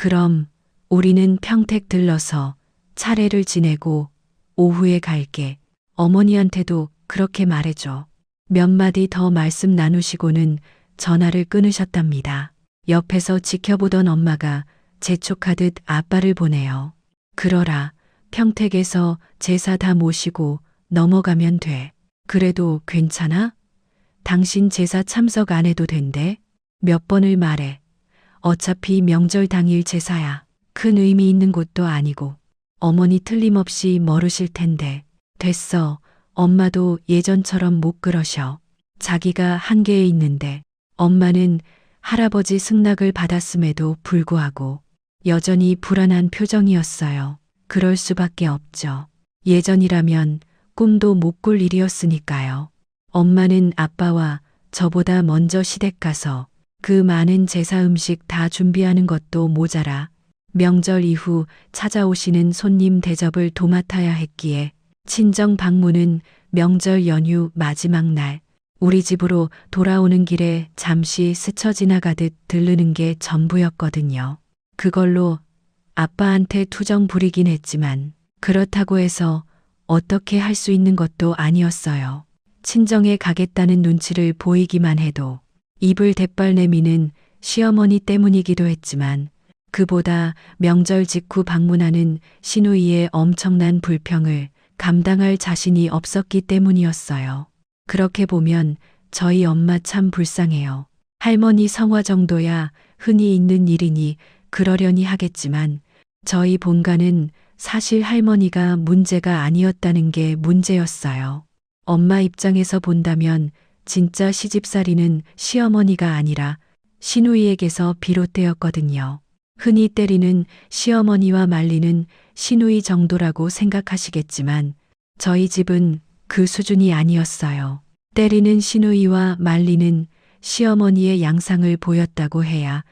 그럼 우리는 평택 들러서 차례를 지내고 오후에 갈게. 어머니한테도 그렇게 말해줘. 몇 마디 더 말씀 나누시고는 전화를 끊으셨답니다. 옆에서 지켜보던 엄마가 재촉하듯 아빠를 보내요. 그러라. 평택에서 제사 다 모시고 넘어가면 돼. 그래도 괜찮아? 당신 제사 참석 안 해도 된대? 몇 번을 말해. 어차피 명절 당일 제사야. 큰 의미 있는 곳도 아니고. 어머니 틀림없이 멀으실 텐데. 됐어. 엄마도 예전처럼 못 그러셔. 자기가 한계에 있는데. 엄마는 할아버지 승낙을 받았음에도 불구하고 여전히 불안한 표정이었어요. 그럴 수밖에 없죠. 예전이라면 꿈도 못 꿀 일이었으니까요. 엄마는 아빠와 저보다 먼저 시댁 가서 그 많은 제사 음식 다 준비하는 것도 모자라 명절 이후 찾아오시는 손님 대접을 도맡아야 했기에 친정 방문은 명절 연휴 마지막 날 우리 집으로 돌아오는 길에 잠시 스쳐 지나가듯 들르는 게 전부였거든요. 그걸로 아빠한테 투정 부리긴 했지만 그렇다고 해서 어떻게 할 수 있는 것도 아니었어요. 친정에 가겠다는 눈치를 보이기만 해도 입을 대빨 내미는 시어머니 때문이기도 했지만 그보다 명절 직후 방문하는 시누이의 엄청난 불평을 감당할 자신이 없었기 때문이었어요. 그렇게 보면 저희 엄마 참 불쌍해요. 할머니 성화 정도야 흔히 있는 일이니 그러려니 하겠지만 저희 본가는 사실 할머니가 문제가 아니었다는 게 문제였어요. 엄마 입장에서 본다면 진짜 시집살이는 시어머니가 아니라 시누이에게서 비롯되었거든요. 흔히 때리는 시어머니와 말리는 시누이 정도라고 생각하시겠지만 저희 집은 그 수준이 아니었어요. 때리는 시누이와 말리는 시어머니의 양상을 보였다고 해야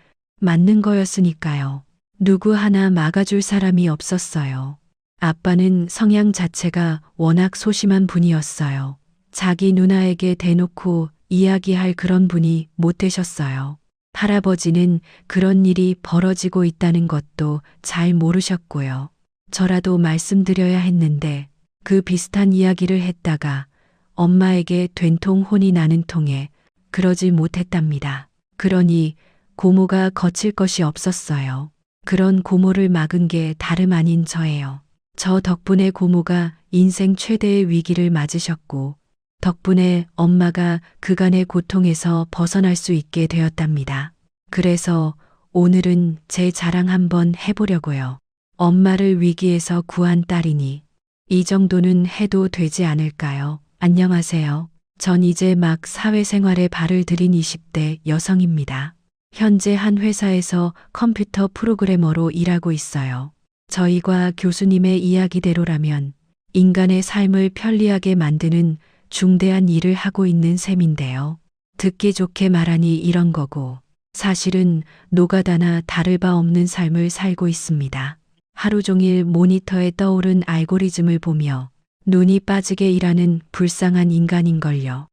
맞는 거였으니까요. 누구 하나 막아줄 사람이 없었어요. 아빠는 성향 자체가 워낙 소심한 분이었어요. 자기 누나에게 대놓고 이야기할 그런 분이 못 되셨어요. 할아버지는 그런 일이 벌어지고 있다는 것도 잘 모르셨고요. 저라도 말씀드려야 했는데 그 비슷한 이야기를 했다가 엄마에게 된통 혼이 나는 통에 그러지 못했답니다. 그러니 고모가 거칠 것이 없었어요. 그런 고모를 막은 게 다름 아닌 저예요. 저 덕분에 고모가 인생 최대의 위기를 맞으셨고 덕분에 엄마가 그간의 고통에서 벗어날 수 있게 되었답니다. 그래서 오늘은 제 자랑 한번 해보려고요. 엄마를 위기에서 구한 딸이니 이 정도는 해도 되지 않을까요? 안녕하세요. 전 이제 막 사회생활에 발을 들인 20대 여성입니다. 현재 한 회사에서 컴퓨터 프로그래머로 일하고 있어요. 저희과 교수님의 이야기대로라면 인간의 삶을 편리하게 만드는 중대한 일을 하고 있는 셈인데요. 듣기 좋게 말하니 이런 거고 사실은 노가다나 다를 바 없는 삶을 살고 있습니다. 하루 종일 모니터에 떠오른 알고리즘을 보며 눈이 빠지게 일하는 불쌍한 인간인걸요.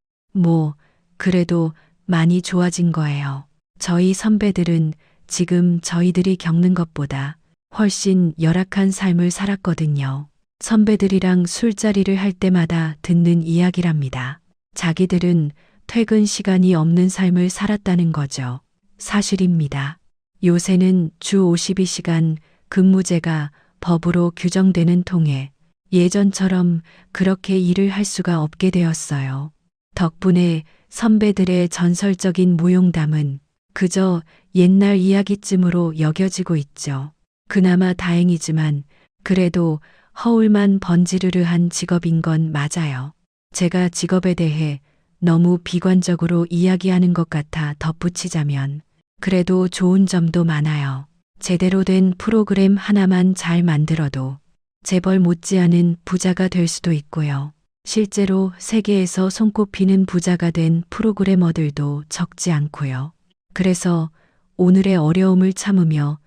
그래도 많이 좋아진 거예요. 저희 선배들은 지금 저희들이 겪는 것보다 훨씬 열악한 삶을 살았거든요. 선배들이랑 술자리를 할 때마다 듣는 이야기랍니다. 자기들은 퇴근 시간이 없는 삶을 살았다는 거죠. 사실입니다. 요새는 주 52시간 근무제가 법으로 규정되는 통에 예전처럼 그렇게 일을 할 수가 없게 되었어요. 덕분에 선배들의 전설적인 무용담은 그저 옛날 이야기쯤으로 여겨지고 있죠. 그나마 다행이지만 그래도 허울만 번지르르한 직업인 건 맞아요. 제가 직업에 대해 너무 비관적으로 이야기하는 것 같아 덧붙이자면 그래도 좋은 점도 많아요. 제대로 된 프로그램 하나만 잘 만들어도 재벌 못지않은 부자가 될 수도 있고요. 실제로 세계에서 손꼽히는 부자가 된 프로그래머들도 적지 않고요. 그래서 오늘의 어려움을 참으며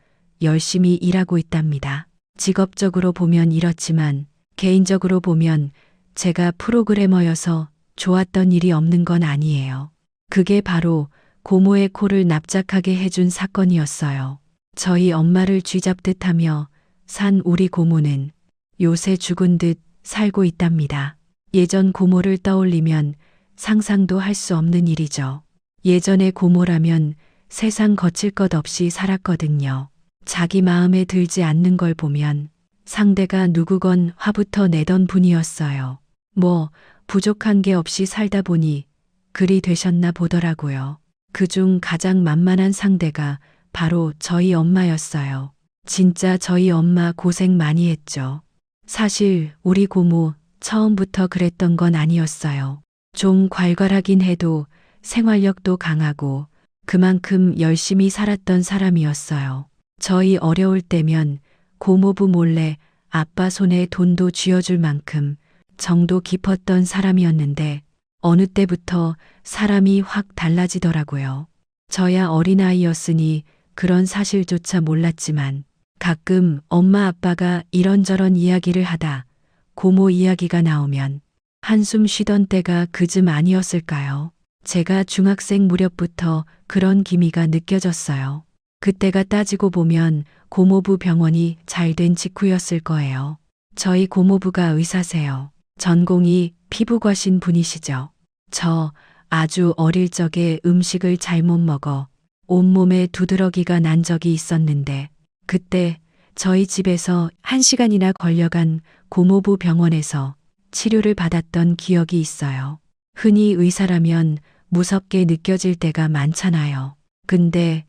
열심히 일하고 있답니다. 직업적으로 보면 이렇지만 개인적으로 보면 제가 프로그래머여서 좋았던 일이 없는 건 아니에요. 그게 바로 고모의 코를 납작하게 해준 사건이었어요. 저희 엄마를 쥐잡듯 하며 산 우리 고모는 요새 죽은 듯 살고 있답니다. 예전 고모를 떠올리면 상상도 할 수 없는 일이죠. 예전의 고모라면 세상 거칠 것 없이 살았거든요. 자기 마음에 들지 않는 걸 보면 상대가 누구건 화부터 내던 분이었어요. 뭐 부족한 게 없이 살다 보니 그리 되셨나 보더라고요. 그중 가장 만만한 상대가 바로 저희 엄마였어요. 진짜 저희 엄마 고생 많이 했죠. 사실 우리 고모 처음부터 그랬던 건 아니었어요. 좀 괄괄하긴 해도 생활력도 강하고 그만큼 열심히 살았던 사람이었어요. 저희 어려울 때면 고모부 몰래 아빠 손에 돈도 쥐어줄 만큼 정도 깊었던 사람이었는데 어느 때부터 사람이 확 달라지더라고요. 저야 어린아이였으니 그런 사실조차 몰랐지만 가끔 엄마 아빠가 이런저런 이야기를 하다 고모 이야기가 나오면 한숨 쉬던 때가 그즘 아니었을까요? 제가 중학생 무렵부터 그런 기미가 느껴졌어요. 그때가 따지고 보면 고모부 병원이 잘 된 직후였을 거예요. 저희 고모부가 의사세요. 전공이 피부과신 분이시죠. 저 아주 어릴 적에 음식을 잘못 먹어 온몸에 두드러기가 난 적이 있었는데 그때 저희 집에서 1시간이나 걸려간 고모부 병원에서 치료를 받았던 기억이 있어요. 흔히 의사라면 무섭게 느껴질 때가 많잖아요. 근데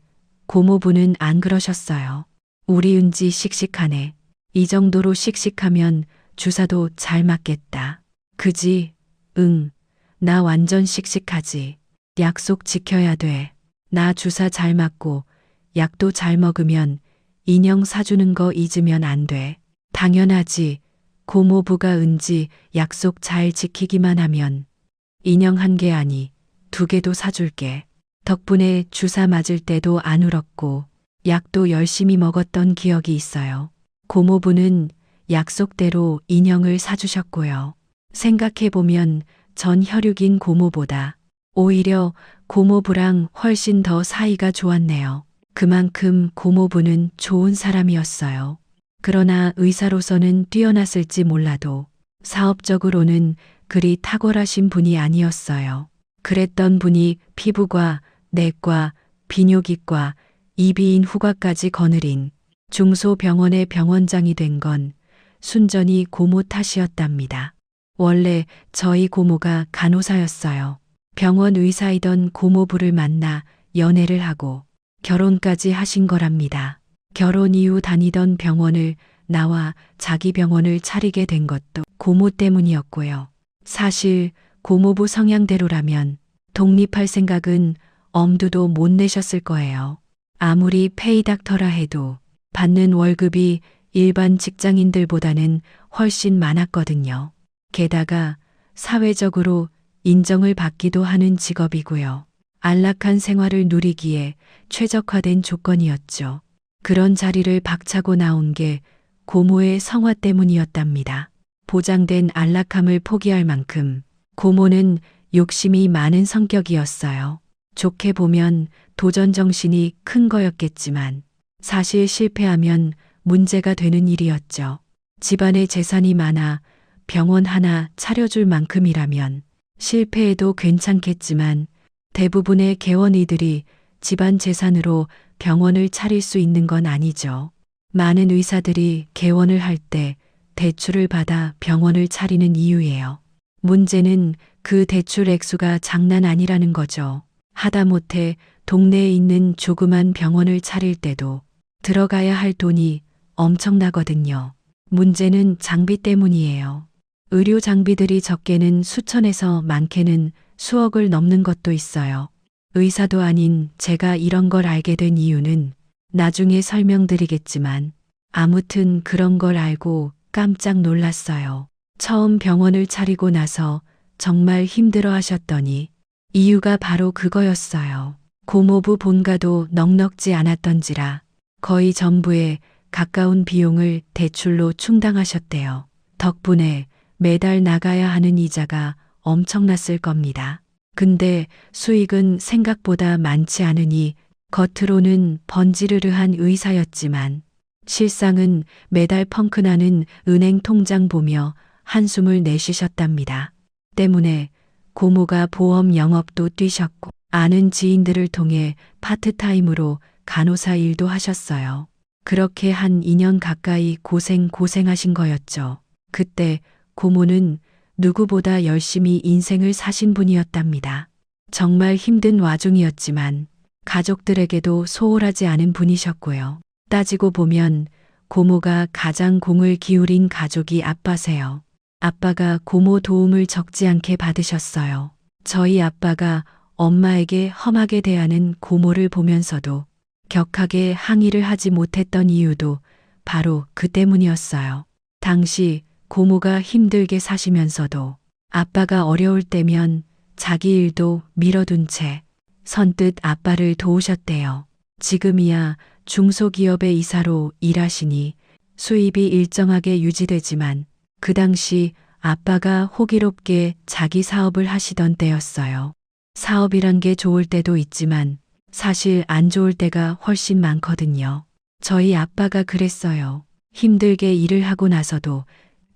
고모부는 안 그러셨어요. 우리 은지 씩씩하네. 이 정도로 씩씩하면 주사도 잘 맞겠다. 그지? 응. 나 완전 씩씩하지. 약속 지켜야 돼. 나 주사 잘 맞고 약도 잘 먹으면 인형 사주는 거 잊으면 안 돼. 당연하지. 고모부가 은지 약속 잘 지키기만 하면 인형 1개 아니 2개도 사줄게. 덕분에 주사 맞을 때도 안 울었고 약도 열심히 먹었던 기억이 있어요. 고모부는 약속대로 인형을 사주셨고요. 생각해보면 전 혈육인 고모보다 오히려 고모부랑 훨씬 더 사이가 좋았네요. 그만큼 고모부는 좋은 사람이었어요. 그러나 의사로서는 뛰어났을지 몰라도 사업적으로는 그리 탁월하신 분이 아니었어요. 그랬던 분이 피부과, 내과, 비뇨기과, 이비인 후과까지 거느린 중소병원의 병원장이 된 건 순전히 고모 탓이었답니다. 원래 저희 고모가 간호사였어요. 병원 의사이던 고모부를 만나 연애를 하고 결혼까지 하신 거랍니다. 결혼 이후 다니던 병원을 나와 자기 병원을 차리게 된 것도 고모 때문이었고요. 사실 고모부 성향대로라면 독립할 생각은 엄두도 못 내셨을 거예요. 아무리 페이닥터라 해도 받는 월급이 일반 직장인들보다는 훨씬 많았거든요. 게다가 사회적으로 인정을 받기도 하는 직업이고요. 안락한 생활을 누리기에 최적화된 조건이었죠. 그런 자리를 박차고 나온 게 고모의 성화 때문이었답니다. 보장된 안락함을 포기할 만큼 고모는 욕심이 많은 성격이었어요. 좋게 보면 도전 정신이 큰 거였겠지만 사실 실패하면 문제가 되는 일이었죠. 집안에 재산이 많아 병원 하나 차려줄 만큼이라면 실패해도 괜찮겠지만 대부분의 개원이들이 집안 재산으로 병원을 차릴 수 있는 건 아니죠. 많은 의사들이 개원을 할 때 대출을 받아 병원을 차리는 이유예요. 문제는 그 대출 액수가 장난 아니라는 거죠. 하다못해 동네에 있는 조그만 병원을 차릴 때도 들어가야 할 돈이 엄청나거든요. 문제는 장비 때문이에요. 의료 장비들이 적게는 수천에서 많게는 수억을 넘는 것도 있어요. 의사도 아닌 제가 이런 걸 알게 된 이유는 나중에 설명드리겠지만 아무튼 그런 걸 알고 깜짝 놀랐어요. 처음 병원을 차리고 나서 정말 힘들어 하셨더니 이유가 바로 그거였어요. 고모부 본가도 넉넉지 않았던지라 거의 전부에 가까운 비용을 대출로 충당하셨대요. 덕분에 매달 나가야 하는 이자가 엄청났을 겁니다. 근데 수익은 생각보다 많지 않으니 겉으로는 번지르르한 의사였지만 실상은 매달 펑크나는 은행 통장 보며 한숨을 내쉬셨답니다. 때문에 고모가 보험 영업도 뛰셨고 아는 지인들을 통해 파트타임으로 간호사 일도 하셨어요. 그렇게 한 2년 가까이 고생하신 거였죠. 그때 고모는 누구보다 열심히 인생을 사신 분이었답니다. 정말 힘든 와중이었지만 가족들에게도 소홀하지 않은 분이셨고요. 따지고 보면 고모가 가장 공을 기울인 가족이 아빠세요. 아빠가 고모 도움을 적지 않게 받으셨어요. 저희 아빠가 엄마에게 험하게 대하는 고모를 보면서도 격하게 항의를 하지 못했던 이유도 바로 그 때문이었어요. 당시 고모가 힘들게 사시면서도 아빠가 어려울 때면 자기 일도 미뤄둔 채 선뜻 아빠를 도우셨대요. 지금이야 중소기업의 이사로 일하시니 수입이 일정하게 유지되지만 그 당시 아빠가 호기롭게 자기 사업을 하시던 때였어요. 사업이란 게 좋을 때도 있지만 사실 안 좋을 때가 훨씬 많거든요. 저희 아빠가 그랬어요. 힘들게 일을 하고 나서도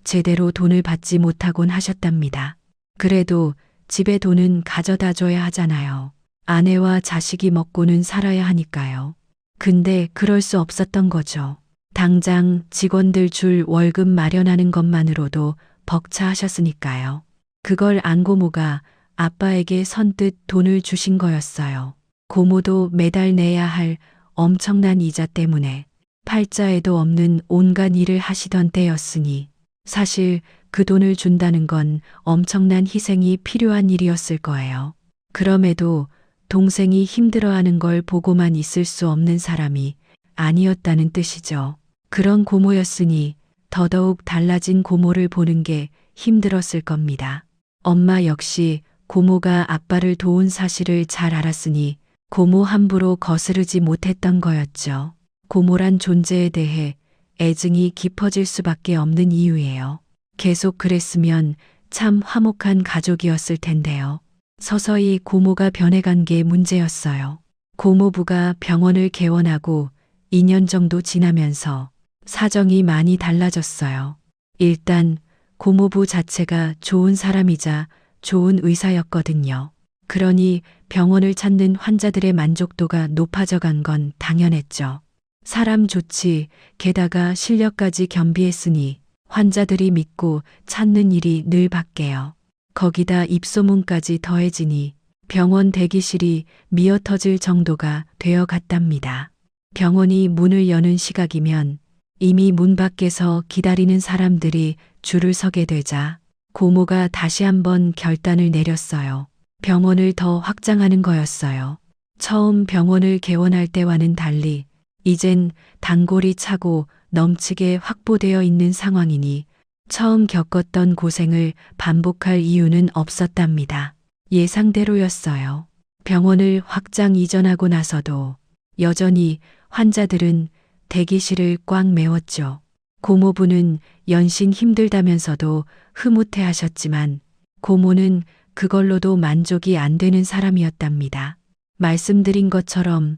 제대로 돈을 받지 못하곤 하셨답니다. 그래도 집에 돈은 가져다 줘야 하잖아요. 아내와 자식이 먹고는 살아야 하니까요. 근데 그럴 수 없었던 거죠. 당장 직원들 줄 월급 마련하는 것만으로도 벅차하셨으니까요. 그걸 안 고모가 아빠에게 선뜻 돈을 주신 거였어요. 고모도 매달 내야 할 엄청난 이자 때문에 팔자에도 없는 온갖 일을 하시던 때였으니 사실 그 돈을 준다는 건 엄청난 희생이 필요한 일이었을 거예요. 그럼에도 동생이 힘들어하는 걸 보고만 있을 수 없는 사람이 아니었다는 뜻이죠. 그런 고모였으니 더더욱 달라진 고모를 보는 게 힘들었을 겁니다. 엄마 역시 고모가 아빠를 도운 사실을 잘 알았으니 고모 함부로 거스르지 못했던 거였죠. 고모란 존재에 대해 애증이 깊어질 수밖에 없는 이유예요. 계속 그랬으면 참 화목한 가족이었을 텐데요. 서서히 고모가 변해간 게 문제였어요. 고모부가 병원을 개원하고 2년 정도 지나면서 사정이 많이 달라졌어요. 일단 고모부 자체가 좋은 사람이자 좋은 의사였거든요. 그러니 병원을 찾는 환자들의 만족도가 높아져 간 건 당연했죠. 사람 좋지, 게다가 실력까지 겸비했으니 환자들이 믿고 찾는 일이 늘 밖에요. 거기다 입소문까지 더해지니 병원 대기실이 미어터질 정도가 되어 갔답니다. 병원이 문을 여는 시각이면 이미 문 밖에서 기다리는 사람들이 줄을 서게 되자 고모가 다시 한번 결단을 내렸어요. 병원을 더 확장하는 거였어요. 처음 병원을 개원할 때와는 달리 이젠 단골이 차고 넘치게 확보되어 있는 상황이니 처음 겪었던 고생을 반복할 이유는 없었답니다. 예상대로였어요. 병원을 확장 이전하고 나서도 여전히 환자들은 대기실을 꽉 메웠죠. 고모부는 연신 힘들다면서도 흐뭇해 하셨지만 고모는 그걸로도 만족이 안 되는 사람이었답니다. 말씀드린 것처럼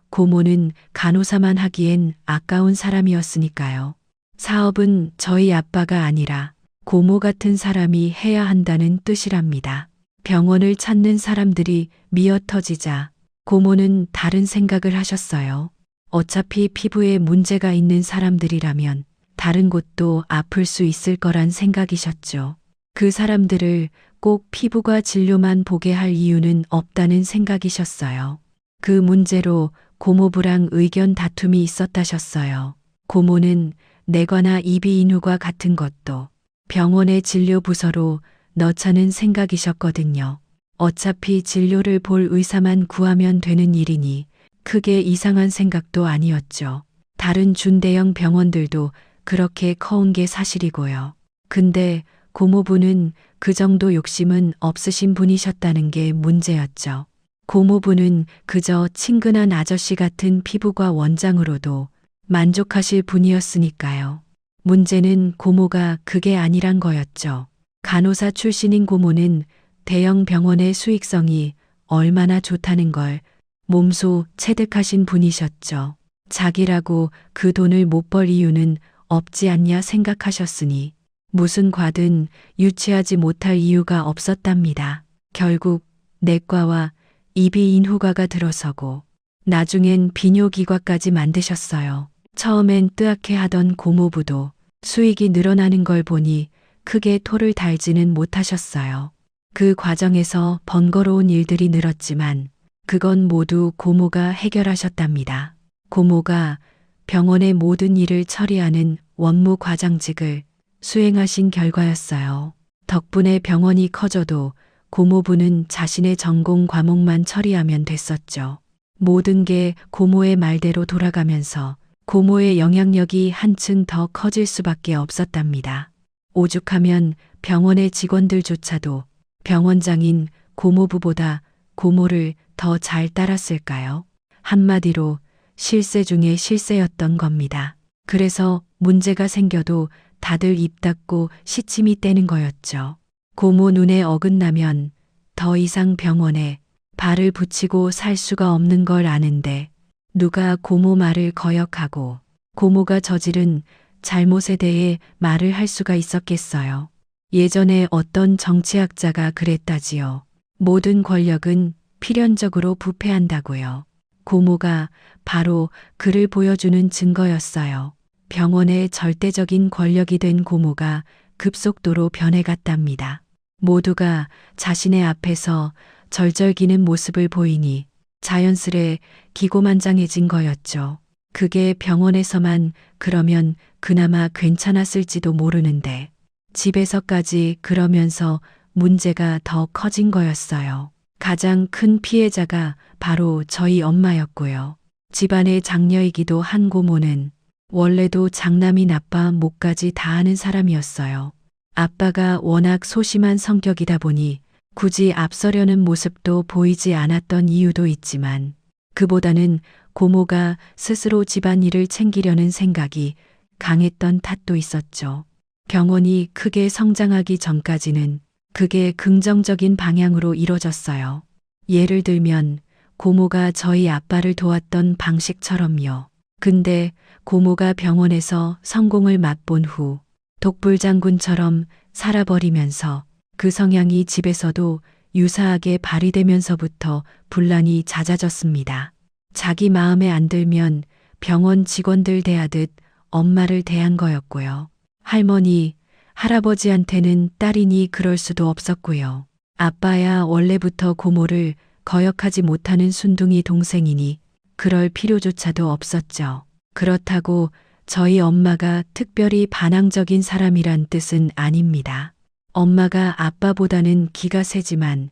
고모는 간호사만 하기엔 아까운 사람이었으니까요. 사업은 저희 아빠가 아니라 고모 같은 사람이 해야 한다는 뜻이랍니다. 병원을 찾는 사람들이 미어터지자 고모는 다른 생각을 하셨어요. 어차피 피부에 문제가 있는 사람들이라면 다른 곳도 아플 수 있을 거란 생각이셨죠. 그 사람들을 꼭 피부과 진료만 보게 할 이유는 없다는 생각이셨어요. 그 문제로 고모부랑 의견 다툼이 있었다셨어요. 고모는 내과나 이비인후과 같은 것도 병원의 진료 부서로 넣자는 생각이셨거든요. 어차피 진료를 볼 의사만 구하면 되는 일이니 크게 이상한 생각도 아니었죠. 다른 준대형 병원들도 그렇게 커온 게 사실이고요. 근데 고모부는 그 정도 욕심은 없으신 분이셨다는 게 문제였죠. 고모부는 그저 친근한 아저씨 같은 피부과 원장으로도 만족하실 분이었으니까요. 문제는 고모가 그게 아니란 거였죠. 간호사 출신인 고모는 대형 병원의 수익성이 얼마나 좋다는 걸 몸소 체득하신 분이셨죠. 자기라고 그 돈을 못 벌 이유는 없지 않냐 생각하셨으니 무슨 과든 유치하지 못할 이유가 없었답니다. 결국 내과와 이비인후과가 들어서고 나중엔 비뇨기과까지 만드셨어요. 처음엔 뜨악해 하던 고모부도 수익이 늘어나는 걸 보니 크게 토를 달지는 못하셨어요. 그 과정에서 번거로운 일들이 늘었지만 그건 모두 고모가 해결하셨답니다. 고모가 병원의 모든 일을 처리하는 원무 과장직을 수행하신 결과였어요. 덕분에 병원이 커져도 고모부는 자신의 전공 과목만 처리하면 됐었죠. 모든 게 고모의 말대로 돌아가면서 고모의 영향력이 한층 더 커질 수밖에 없었답니다. 오죽하면 병원의 직원들조차도 병원장인 고모부보다 고모를 더 잘 따랐을까요? 한마디로 실세 중에 실세였던 겁니다. 그래서 문제가 생겨도 다들 입 닫고 시침이 떼는 거였죠. 고모 눈에 어긋나면 더 이상 병원에 발을 붙이고 살 수가 없는 걸 아는데 누가 고모 말을 거역하고 고모가 저지른 잘못에 대해 말을 할 수가 있었겠어요. 예전에 어떤 정치학자가 그랬다지요. 모든 권력은 필연적으로 부패한다고요. 고모가 바로 그를 보여주는 증거였어요. 병원의 절대적인 권력이 된 고모가 급속도로 변해갔답니다. 모두가 자신의 앞에서 절절기는 모습을 보이니 자연스레 기고만장해진 거였죠. 그게 병원에서만 그러면 그나마 괜찮았을지도 모르는데 집에서까지 그러면서 문제가 더 커진 거였어요. 가장 큰 피해자가 바로 저희 엄마였고요. 집안의 장녀이기도 한 고모는 원래도 장남이 나빠 목까지 다 하는 사람이었어요. 아빠가 워낙 소심한 성격이다 보니 굳이 앞서려는 모습도 보이지 않았던 이유도 있지만 그보다는 고모가 스스로 집안일을 챙기려는 생각이 강했던 탓도 있었죠. 병원이 크게 성장하기 전까지는 그게 긍정적인 방향으로 이뤄졌어요. 예를 들면 고모가 저희 아빠를 도왔던 방식처럼요. 근데 고모가 병원에서 성공을 맛본 후 독불장군처럼 살아버리면서 그 성향이 집에서도 유사하게 발휘되면서부터 분란이 잦아졌습니다. 자기 마음에 안 들면 병원 직원들 대하듯 엄마를 대한 거였고요. 할머니, 할아버지한테는 딸이니 그럴 수도 없었고요. 아빠야 원래부터 고모를 거역하지 못하는 순둥이 동생이니 그럴 필요조차도 없었죠. 그렇다고 저희 엄마가 특별히 반항적인 사람이란 뜻은 아닙니다. 엄마가 아빠보다는 기가 세지만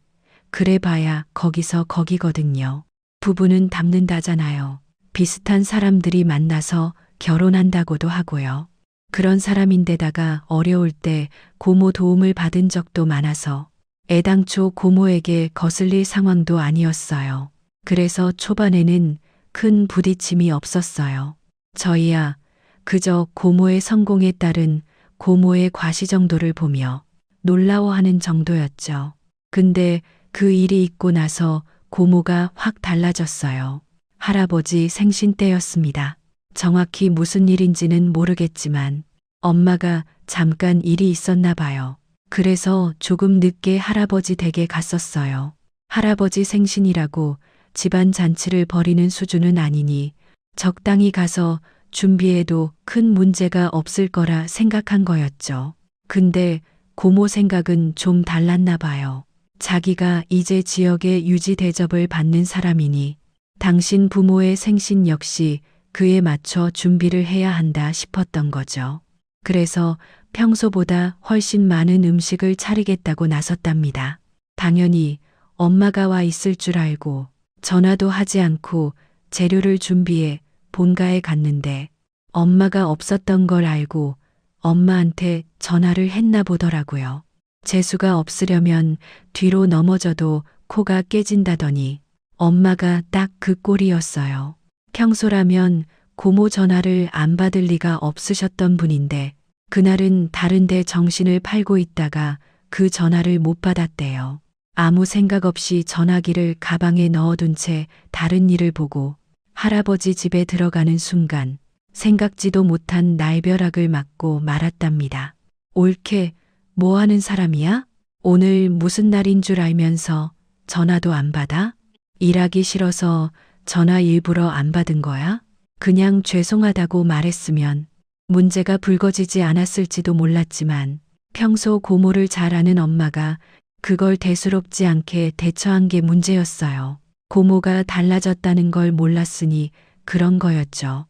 그래봐야 거기서 거기거든요. 부부는 닮는다잖아요. 비슷한 사람들이 만나서 결혼한다고도 하고요. 그런 사람인데다가 어려울 때 고모 도움을 받은 적도 많아서 애당초 고모에게 거슬릴 상황도 아니었어요. 그래서 초반에는 큰 부딪힘이 없었어요. 저희야 그저 고모의 성공에 따른 고모의 과시 정도를 보며 놀라워하는 정도였죠. 근데 그 일이 있고 나서 고모가 확 달라졌어요. 할아버지 생신 때였습니다. 정확히 무슨 일인지는 모르겠지만 엄마가 잠깐 일이 있었나 봐요. 그래서 조금 늦게 할아버지 댁에 갔었어요. 할아버지 생신이라고 집안 잔치를 벌이는 수준은 아니니 적당히 가서 준비해도 큰 문제가 없을 거라 생각한 거였죠. 근데 고모 생각은 좀 달랐나 봐요. 자기가 이제 지역의 유지 대접을 받는 사람이니 당신 부모의 생신 역시 그에 맞춰 준비를 해야 한다 싶었던 거죠. 그래서 평소보다 훨씬 많은 음식을 차리겠다고 나섰답니다. 당연히 엄마가 와 있을 줄 알고 전화도 하지 않고 재료를 준비해 본가에 갔는데 엄마가 없었던 걸 알고 엄마한테 전화를 했나 보더라고요. 재수가 없으려면 뒤로 넘어져도 코가 깨진다더니 엄마가 딱 그 꼴이었어요. 평소라면 고모 전화를 안 받을 리가 없으셨던 분인데 그날은 다른 데 정신을 팔고 있다가 그 전화를 못 받았대요. 아무 생각 없이 전화기를 가방에 넣어둔 채 다른 일을 보고 할아버지 집에 들어가는 순간 생각지도 못한 날벼락을 맞고 말았답니다. 옳게 뭐 하는 사람이야? 오늘 무슨 날인 줄 알면서 전화도 안 받아? 일하기 싫어서 전화 일부러 안 받은 거야? 그냥 죄송하다고 말했으면 문제가 불거지지 않았을지도 몰랐지만 평소 고모를 잘 아는 엄마가 그걸 대수롭지 않게 대처한 게 문제였어요. 고모가 달라졌다는 걸 몰랐으니 그런 거였죠.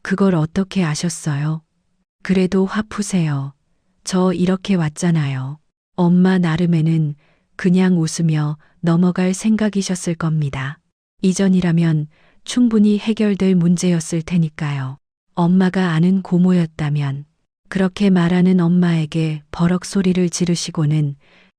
그걸 어떻게 아셨어요? 그래도 화 푸세요. 저 이렇게 왔잖아요. 엄마 나름에는 그냥 웃으며 넘어갈 생각이셨을 겁니다. 이전이라면 충분히 해결될 문제였을 테니까요. 엄마가 아는 고모였다면 그렇게 말하는 엄마에게 버럭 소리를 지르시고는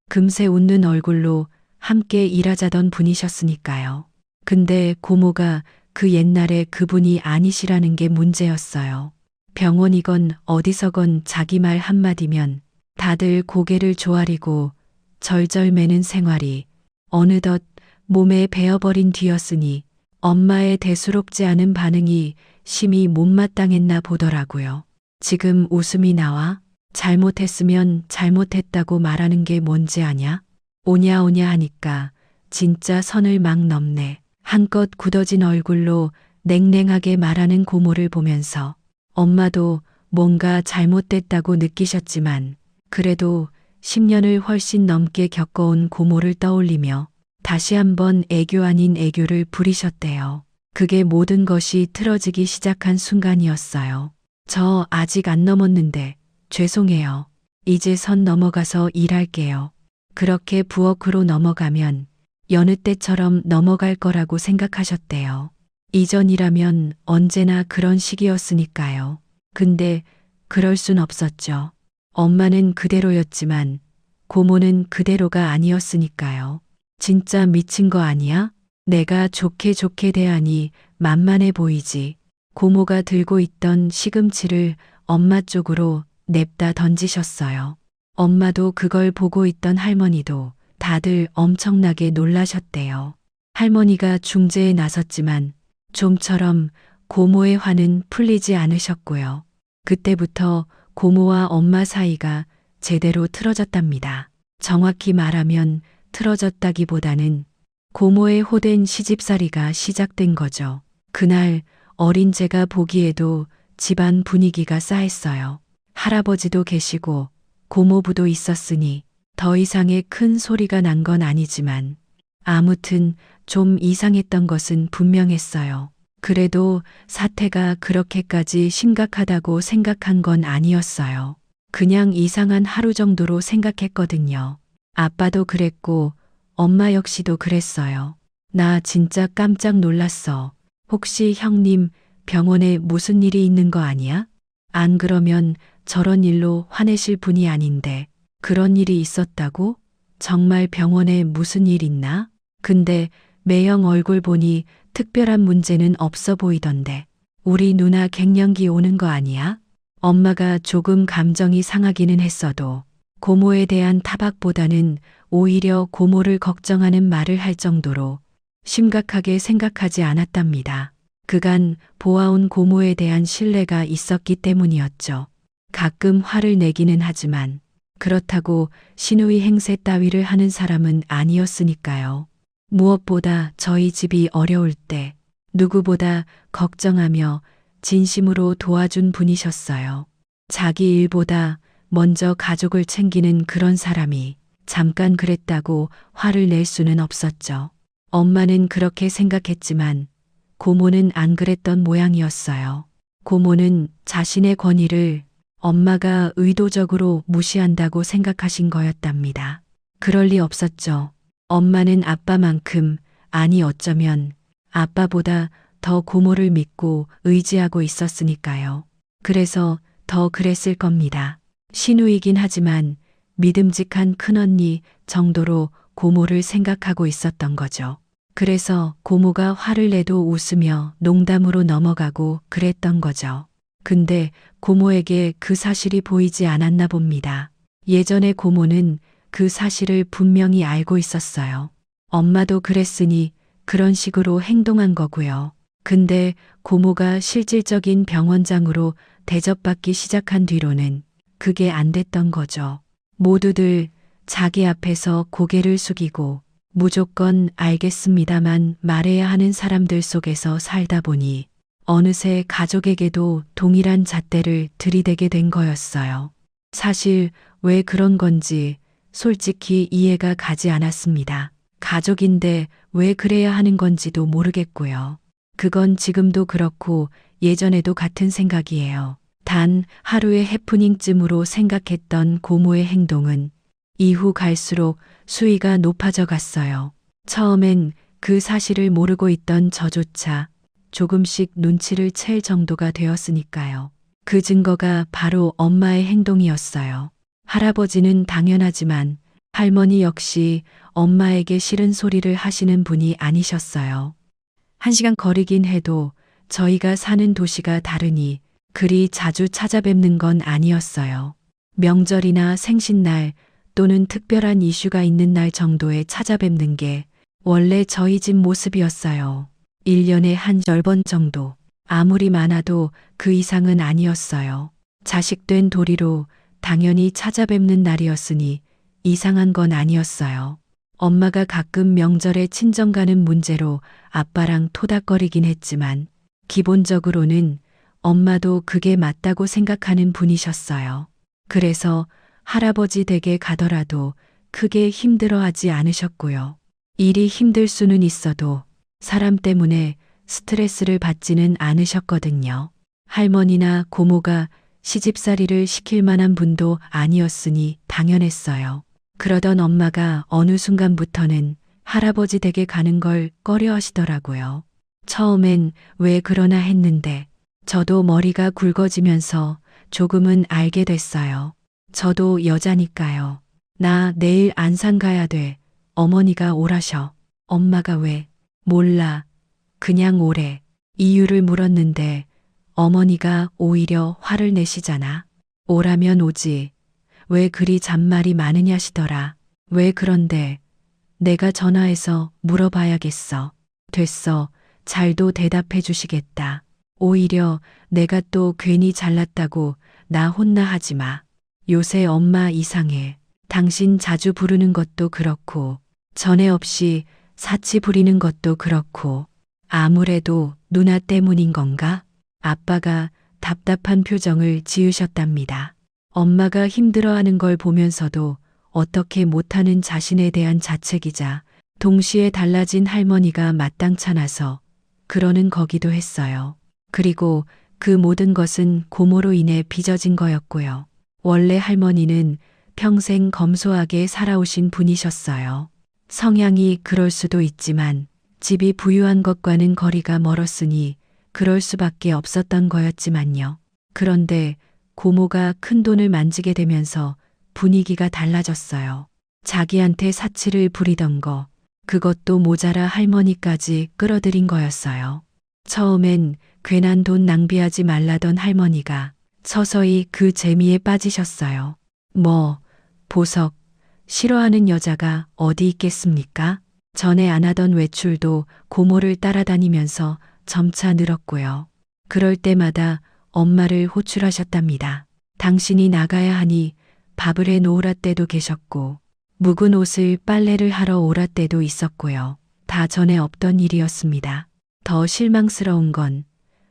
금세 웃는 얼굴로 함께 일하자던 분이셨으니까요. 근데 고모가 그 옛날에 그분이 아니시라는 게 문제였어요. 병원이건 어디서건 자기 말 한마디면 다들 고개를 조아리고 절절매는 생활이 어느덧 몸에 배어버린 뒤였으니 엄마의 대수롭지 않은 반응이 심히 못마땅했나 보더라고요. 지금 웃음이 나와? 잘못했으면 잘못했다고 말하는 게 뭔지 아냐? 오냐오냐 하니까 진짜 선을 막 넘네. 한껏 굳어진 얼굴로 냉랭하게 말하는 고모를 보면서 엄마도 뭔가 잘못됐다고 느끼셨지만 그래도 10년을 훨씬 넘게 겪어온 고모를 떠올리며 다시 한번 애교 아닌 애교를 부리셨대요. 그게 모든 것이 틀어지기 시작한 순간이었어요. 저 아직 안 넘었는데 죄송해요. 이제 선 넘어가서 일할게요. 그렇게 부엌으로 넘어가면 여느 때처럼 넘어갈 거라고 생각하셨대요. 이전이라면 언제나 그런 식이었으니까요. 근데 그럴 순 없었죠. 엄마는 그대로였지만 고모는 그대로가 아니었으니까요. 진짜 미친 거 아니야? 내가 좋게 좋게 대하니 만만해 보이지. 고모가 들고 있던 시금치를 엄마 쪽으로 냅다 던지셨어요. 엄마도 그걸 보고 있던 할머니도 다들 엄청나게 놀라셨대요. 할머니가 중재에 나섰지만 좀처럼 고모의 화는 풀리지 않으셨고요. 그때부터 고모와 엄마 사이가 제대로 틀어졌답니다. 정확히 말하면 틀어졌다기보다는 고모의 호된 시집살이가 시작된 거죠. 그날 어린 제가 보기에도 집안 분위기가 싸했어요. 할아버지도 계시고 고모부도 있었으니 더 이상의 큰 소리가 난 건 아니지만 아무튼 좀 이상했던 것은 분명했어요. 그래도 사태가 그렇게까지 심각하다고 생각한 건 아니었어요. 그냥 이상한 하루 정도로 생각했거든요. 아빠도 그랬고 엄마 역시도 그랬어요. 나 진짜 깜짝 놀랐어. 혹시 형님 병원에 무슨 일이 있는 거 아니야? 안 그러면 저런 일로 화내실 분이 아닌데 그런 일이 있었다고? 정말 병원에 무슨 일 있나? 근데 매형 얼굴 보니 특별한 문제는 없어 보이던데 우리 누나 갱년기 오는 거 아니야? 엄마가 조금 감정이 상하기는 했어도 고모에 대한 타박보다는 오히려 고모를 걱정하는 말을 할 정도로 심각하게 생각하지 않았답니다. 그간 보아온 고모에 대한 신뢰가 있었기 때문이었죠. 가끔 화를 내기는 하지만 그렇다고 시누이 행세 따위를 하는 사람은 아니었으니까요. 무엇보다 저희 집이 어려울 때 누구보다 걱정하며 진심으로 도와준 분이셨어요. 자기 일보다 먼저 가족을 챙기는 그런 사람이 잠깐 그랬다고 화를 낼 수는 없었죠. 엄마는 그렇게 생각했지만 고모는 안 그랬던 모양이었어요. 고모는 자신의 권위를 엄마가 의도적으로 무시한다고 생각하신 거였답니다. 그럴 리 없었죠. 엄마는 아빠만큼, 아니 어쩌면 아빠보다 더 고모를 믿고 의지하고 있었으니까요. 그래서 더 그랬을 겁니다. 시누이긴 하지만 믿음직한 큰언니 정도로 고모를 생각하고 있었던 거죠. 그래서 고모가 화를 내도 웃으며 농담으로 넘어가고 그랬던 거죠. 근데 고모에게 그 사실이 보이지 않았나 봅니다. 예전에 고모는 그 사실을 분명히 알고 있었어요. 엄마도 그랬으니 그런 식으로 행동한 거고요. 근데 고모가 실질적인 병원장으로 대접받기 시작한 뒤로는 그게 안 됐던 거죠. 모두들 자기 앞에서 고개를 숙이고 무조건 알겠습니다만 말해야 하는 사람들 속에서 살다 보니 어느새 가족에게도 동일한 잣대를 들이대게 된 거였어요. 사실 왜 그런 건지 솔직히 이해가 가지 않았습니다. 가족인데 왜 그래야 하는 건지도 모르겠고요. 그건 지금도 그렇고 예전에도 같은 생각이에요. 단 하루의 해프닝쯤으로 생각했던 고모의 행동은 이후 갈수록 수위가 높아져 갔어요. 처음엔 그 사실을 모르고 있던 저조차 조금씩 눈치를 챌 정도가 되었으니까요. 그 증거가 바로 엄마의 행동이었어요. 할아버지는 당연하지만 할머니 역시 엄마에게 싫은 소리를 하시는 분이 아니셨어요. 1시간 거리긴 해도 저희가 사는 도시가 다르니 그리 자주 찾아뵙는 건 아니었어요. 명절이나 생신날 또는 특별한 이슈가 있는 날 정도에 찾아뵙는 게 원래 저희 집 모습이었어요. 1년에 한 10번 정도. 아무리 많아도 그 이상은 아니었어요. 자식된 도리로 당연히 찾아뵙는 날이었으니 이상한 건 아니었어요. 엄마가 가끔 명절에 친정 가는 문제로 아빠랑 토닥거리긴 했지만 기본적으로는 엄마도 그게 맞다고 생각하는 분이셨어요. 그래서 할아버지 댁에 가더라도 크게 힘들어하지 않으셨고요. 일이 힘들 수는 있어도 사람 때문에 스트레스를 받지는 않으셨거든요. 할머니나 고모가 시집살이를 시킬 만한 분도 아니었으니 당연했어요. 그러던 엄마가 어느 순간부터는 할아버지 댁에 가는 걸 꺼려 하시더라고요. 처음엔 왜 그러나 했는데 저도 머리가 굵어지면서 조금은 알게 됐어요. 저도 여자니까요. 나 내일 안산 가야 돼. 어머니가 오라셔. 엄마가 왜? 몰라. 그냥 오래. 이유를 물었는데 어머니가 오히려 화를 내시잖아. 오라면 오지. 왜 그리 잔말이 많으냐시더라. 왜 그런데 내가 전화해서 물어봐야겠어. 됐어. 잘도 대답해 주시겠다. 오히려 내가 또 괜히 잘났다고 나 혼나 하지 마. 요새 엄마 이상해. 당신 자주 부르는 것도 그렇고 전에 없이 사치 부리는 것도 그렇고 아무래도 누나 때문인 건가? 아빠가 답답한 표정을 지으셨답니다. 엄마가 힘들어하는 걸 보면서도 어떻게 못하는 자신에 대한 자책이자 동시에 달라진 할머니가 마땅찮아서 그러는 거기도 했어요. 그리고 그 모든 것은 고모로 인해 빚어진 거였고요. 원래 할머니는 평생 검소하게 살아오신 분이셨어요. 성향이 그럴 수도 있지만 집이 부유한 것과는 거리가 멀었으니 그럴 수밖에 없었던 거였지만요. 그런데 고모가 큰 돈을 만지게 되면서 분위기가 달라졌어요. 자기한테 사치를 부리던 거, 그것도 모자라 할머니까지 끌어들인 거였어요. 처음엔 괜한 돈 낭비하지 말라던 할머니가 서서히 그 재미에 빠지셨어요. 뭐, 보석, 싫어하는 여자가 어디 있겠습니까? 전에 안 하던 외출도 고모를 따라다니면서 점차 늘었고요. 그럴 때마다 엄마를 호출하셨답니다. 당신이 나가야 하니 밥을 해 놓으라 때도 계셨고 묵은 옷을 빨래를 하러 오라 때도 있었고요. 다 전에 없던 일이었습니다. 더 실망스러운 건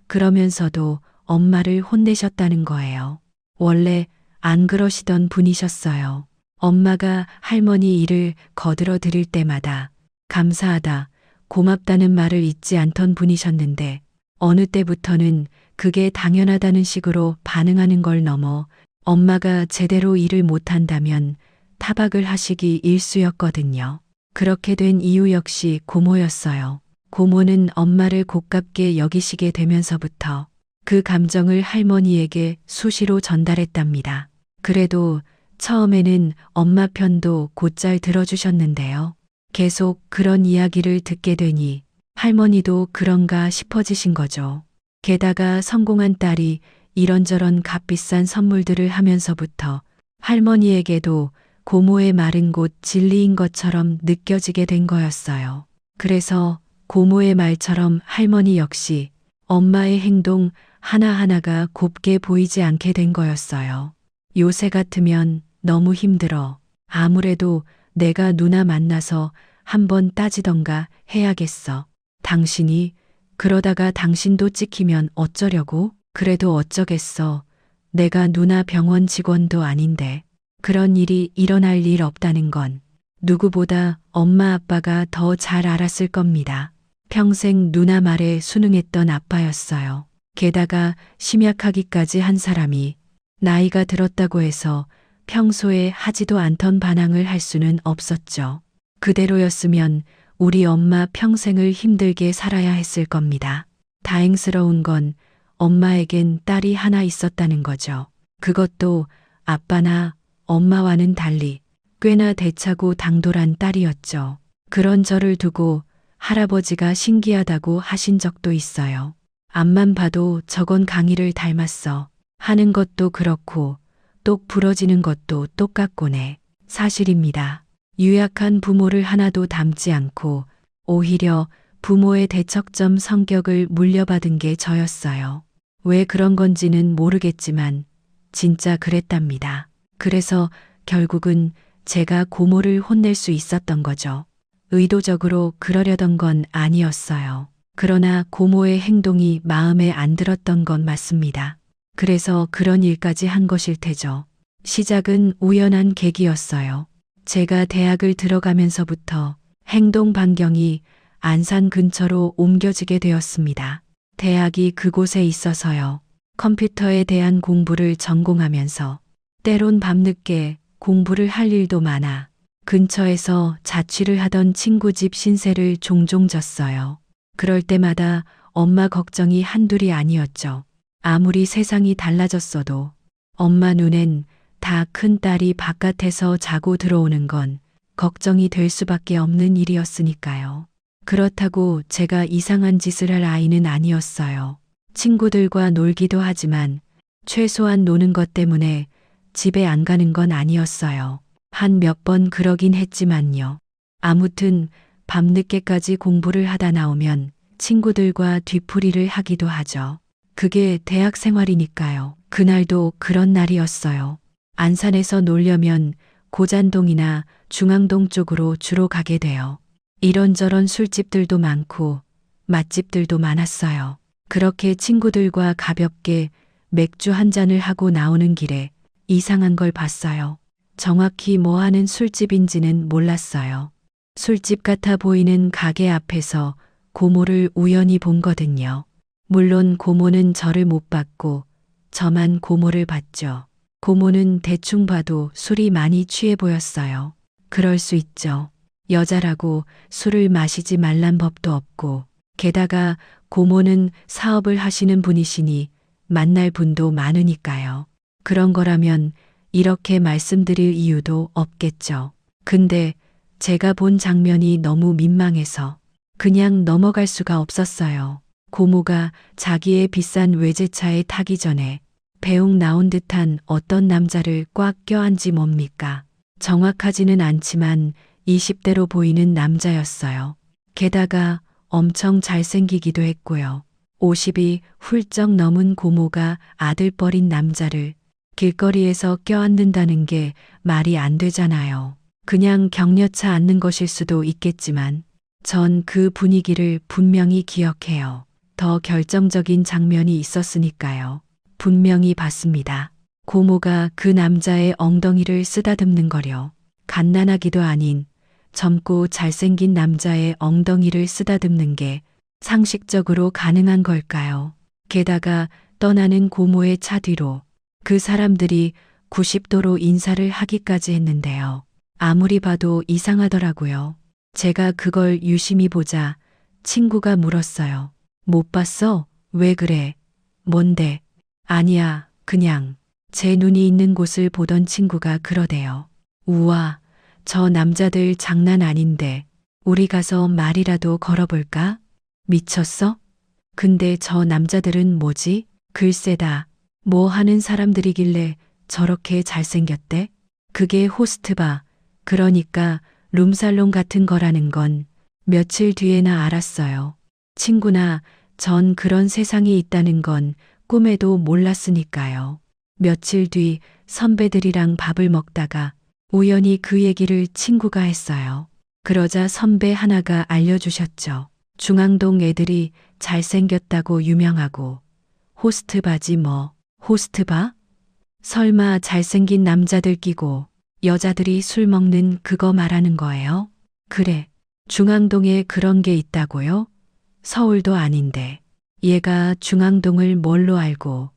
그러면서도 엄마를 혼내셨다는 거예요. 원래 안 그러시던 분이셨어요. 엄마가 할머니 일을 거들어 드릴 때마다 감사하다, 고맙다는 말을 잊지 않던 분이셨는데 어느 때부터는 그게 당연하다는 식으로 반응하는 걸 넘어 엄마가 제대로 일을 못한다면 타박을 하시기 일쑤였거든요. 그렇게 된 이유 역시 고모였어요. 고모는 엄마를 고깝게 여기시게 되면서부터 그 감정을 할머니에게 수시로 전달했답니다. 그래도 처음에는 엄마 편도 곧잘 들어주셨는데요. 계속 그런 이야기를 듣게 되니 할머니도 그런가 싶어지신 거죠. 게다가 성공한 딸이 이런저런 값비싼 선물들을 하면서부터 할머니에게도 고모의 말은 곧 진리인 것처럼 느껴지게 된 거였어요. 그래서 고모의 말처럼 할머니 역시 엄마의 행동 하나하나가 곱게 보이지 않게 된 거였어요. 요새 같으면 너무 힘들어. 아무래도 내가 누나 만나서 한번 따지던가 해야겠어. 당신이 그러다가 당신도 찍히면 어쩌려고? 그래도 어쩌겠어. 내가 누나 병원 직원도 아닌데. 그런 일이 일어날 일 없다는 건 누구보다 엄마 아빠가 더 잘 알았을 겁니다. 평생 누나 말에 순응했던 아빠였어요. 게다가 심약하기까지 한 사람이 나이가 들었다고 해서 평소에 하지도 않던 반항을 할 수는 없었죠. 그대로였으면 우리 엄마 평생을 힘들게 살아야 했을 겁니다. 다행스러운 건 엄마에겐 딸이 하나 있었다는 거죠. 그것도 아빠나 엄마와는 달리 꽤나 대차고 당돌한 딸이었죠. 그런 저를 두고 할아버지가 신기하다고 하신 적도 있어요. 앞만 봐도 저건 강희를 닮았어. 하는 것도 그렇고 똑 부러지는 것도 똑같고네. 사실입니다. 유약한 부모를 하나도 닮지 않고 오히려 부모의 대척점 성격을 물려받은 게 저였어요. 왜 그런 건지는 모르겠지만 진짜 그랬답니다. 그래서 결국은 제가 고모를 혼낼 수 있었던 거죠. 의도적으로 그러려던 건 아니었어요. 그러나 고모의 행동이 마음에 안 들었던 건 맞습니다. 그래서 그런 일까지 한 것일 테죠. 시작은 우연한 계기였어요. 제가 대학을 들어가면서부터 행동 반경이 안산 근처로 옮겨지게 되었습니다. 대학이 그곳에 있어서요. 컴퓨터에 대한 공부를 전공하면서 때론 밤늦게 공부를 할 일도 많아 근처에서 자취를 하던 친구 집 신세를 종종 졌어요. 그럴 때마다 엄마 걱정이 한둘이 아니었죠. 아무리 세상이 달라졌어도 엄마 눈엔 다 큰딸이 바깥에서 자고 들어오는 건 걱정이 될 수밖에 없는 일이었으니까요. 그렇다고 제가 이상한 짓을 할 아이는 아니었어요. 친구들과 놀기도 하지만 최소한 노는 것 때문에 집에 안 가는 건 아니었어요. 한 몇 번 그러긴 했지만요. 아무튼 밤늦게까지 공부를 하다 나오면 친구들과 뒤풀이를 하기도 하죠. 그게 대학 생활이니까요. 그날도 그런 날이었어요. 안산에서 놀려면 고잔동이나 중앙동 쪽으로 주로 가게 돼요. 이런저런 술집들도 많고 맛집들도 많았어요. 그렇게 친구들과 가볍게 맥주 한 잔을 하고 나오는 길에 이상한 걸 봤어요. 정확히 뭐 하는 술집인지는 몰랐어요. 술집 같아 보이는 가게 앞에서 고모를 우연히 본거든요. 물론 고모는 저를 못 봤고 저만 고모를 봤죠. 고모는 대충 봐도 술이 많이 취해 보였어요. 그럴 수 있죠. 여자라고 술을 마시지 말란 법도 없고 게다가 고모는 사업을 하시는 분이시니 만날 분도 많으니까요. 그런 거라면 이렇게 말씀드릴 이유도 없겠죠. 근데 제가 본 장면이 너무 민망해서 그냥 넘어갈 수가 없었어요. 고모가 자기의 비싼 외제차에 타기 전에 배웅 나온 듯한 어떤 남자를 꽉 껴안지 뭡니까? 정확하지는 않지만 20대로 보이는 남자였어요. 게다가 엄청 잘생기기도 했고요. 50이 훌쩍 넘은 고모가 아들뻘인 남자를 길거리에서 껴안는다는 게 말이 안 되잖아요. 그냥 격려차 앉는 것일 수도 있겠지만 전 그 분위기를 분명히 기억해요. 더 결정적인 장면이 있었으니까요. 분명히 봤습니다. 고모가 그 남자의 엉덩이를 쓰다듬는 거려. 갓난아기도 아닌 젊고 잘생긴 남자의 엉덩이를 쓰다듬는 게 상식적으로 가능한 걸까요? 게다가 떠나는 고모의 차 뒤로 그 사람들이 90도로 인사를 하기까지 했는데요. 아무리 봐도 이상하더라고요. 제가 그걸 유심히 보자 친구가 물었어요. 못 봤어? 왜 그래? 뭔데? 아니야, 그냥 제 눈이 있는 곳을 보던 친구가 그러대요. 우와, 저 남자들 장난 아닌데 우리 가서 말이라도 걸어볼까? 미쳤어? 근데 저 남자들은 뭐지? 글쎄다. 뭐 하는 사람들이길래 저렇게 잘생겼대? 그게 호스트바, 그러니까 룸살롱 같은 거라는 건 며칠 뒤에나 알았어요. 친구나 전 그런 세상이 있다는 건 꿈에도 몰랐으니까요. 며칠 뒤 선배들이랑 밥을 먹다가 우연히 그 얘기를 친구가 했어요. 그러자 선배 하나가 알려주셨죠. 중앙동 애들이 잘생겼다고 유명하고 호스트바지 뭐. 호스트바? 설마 잘생긴 남자들 끼고 여자들이 술 먹는 그거 말하는 거예요? 그래. 중앙동에 그런 게 있다고요? 서울도 아닌데. 얘가 중앙동을 뭘로 알고.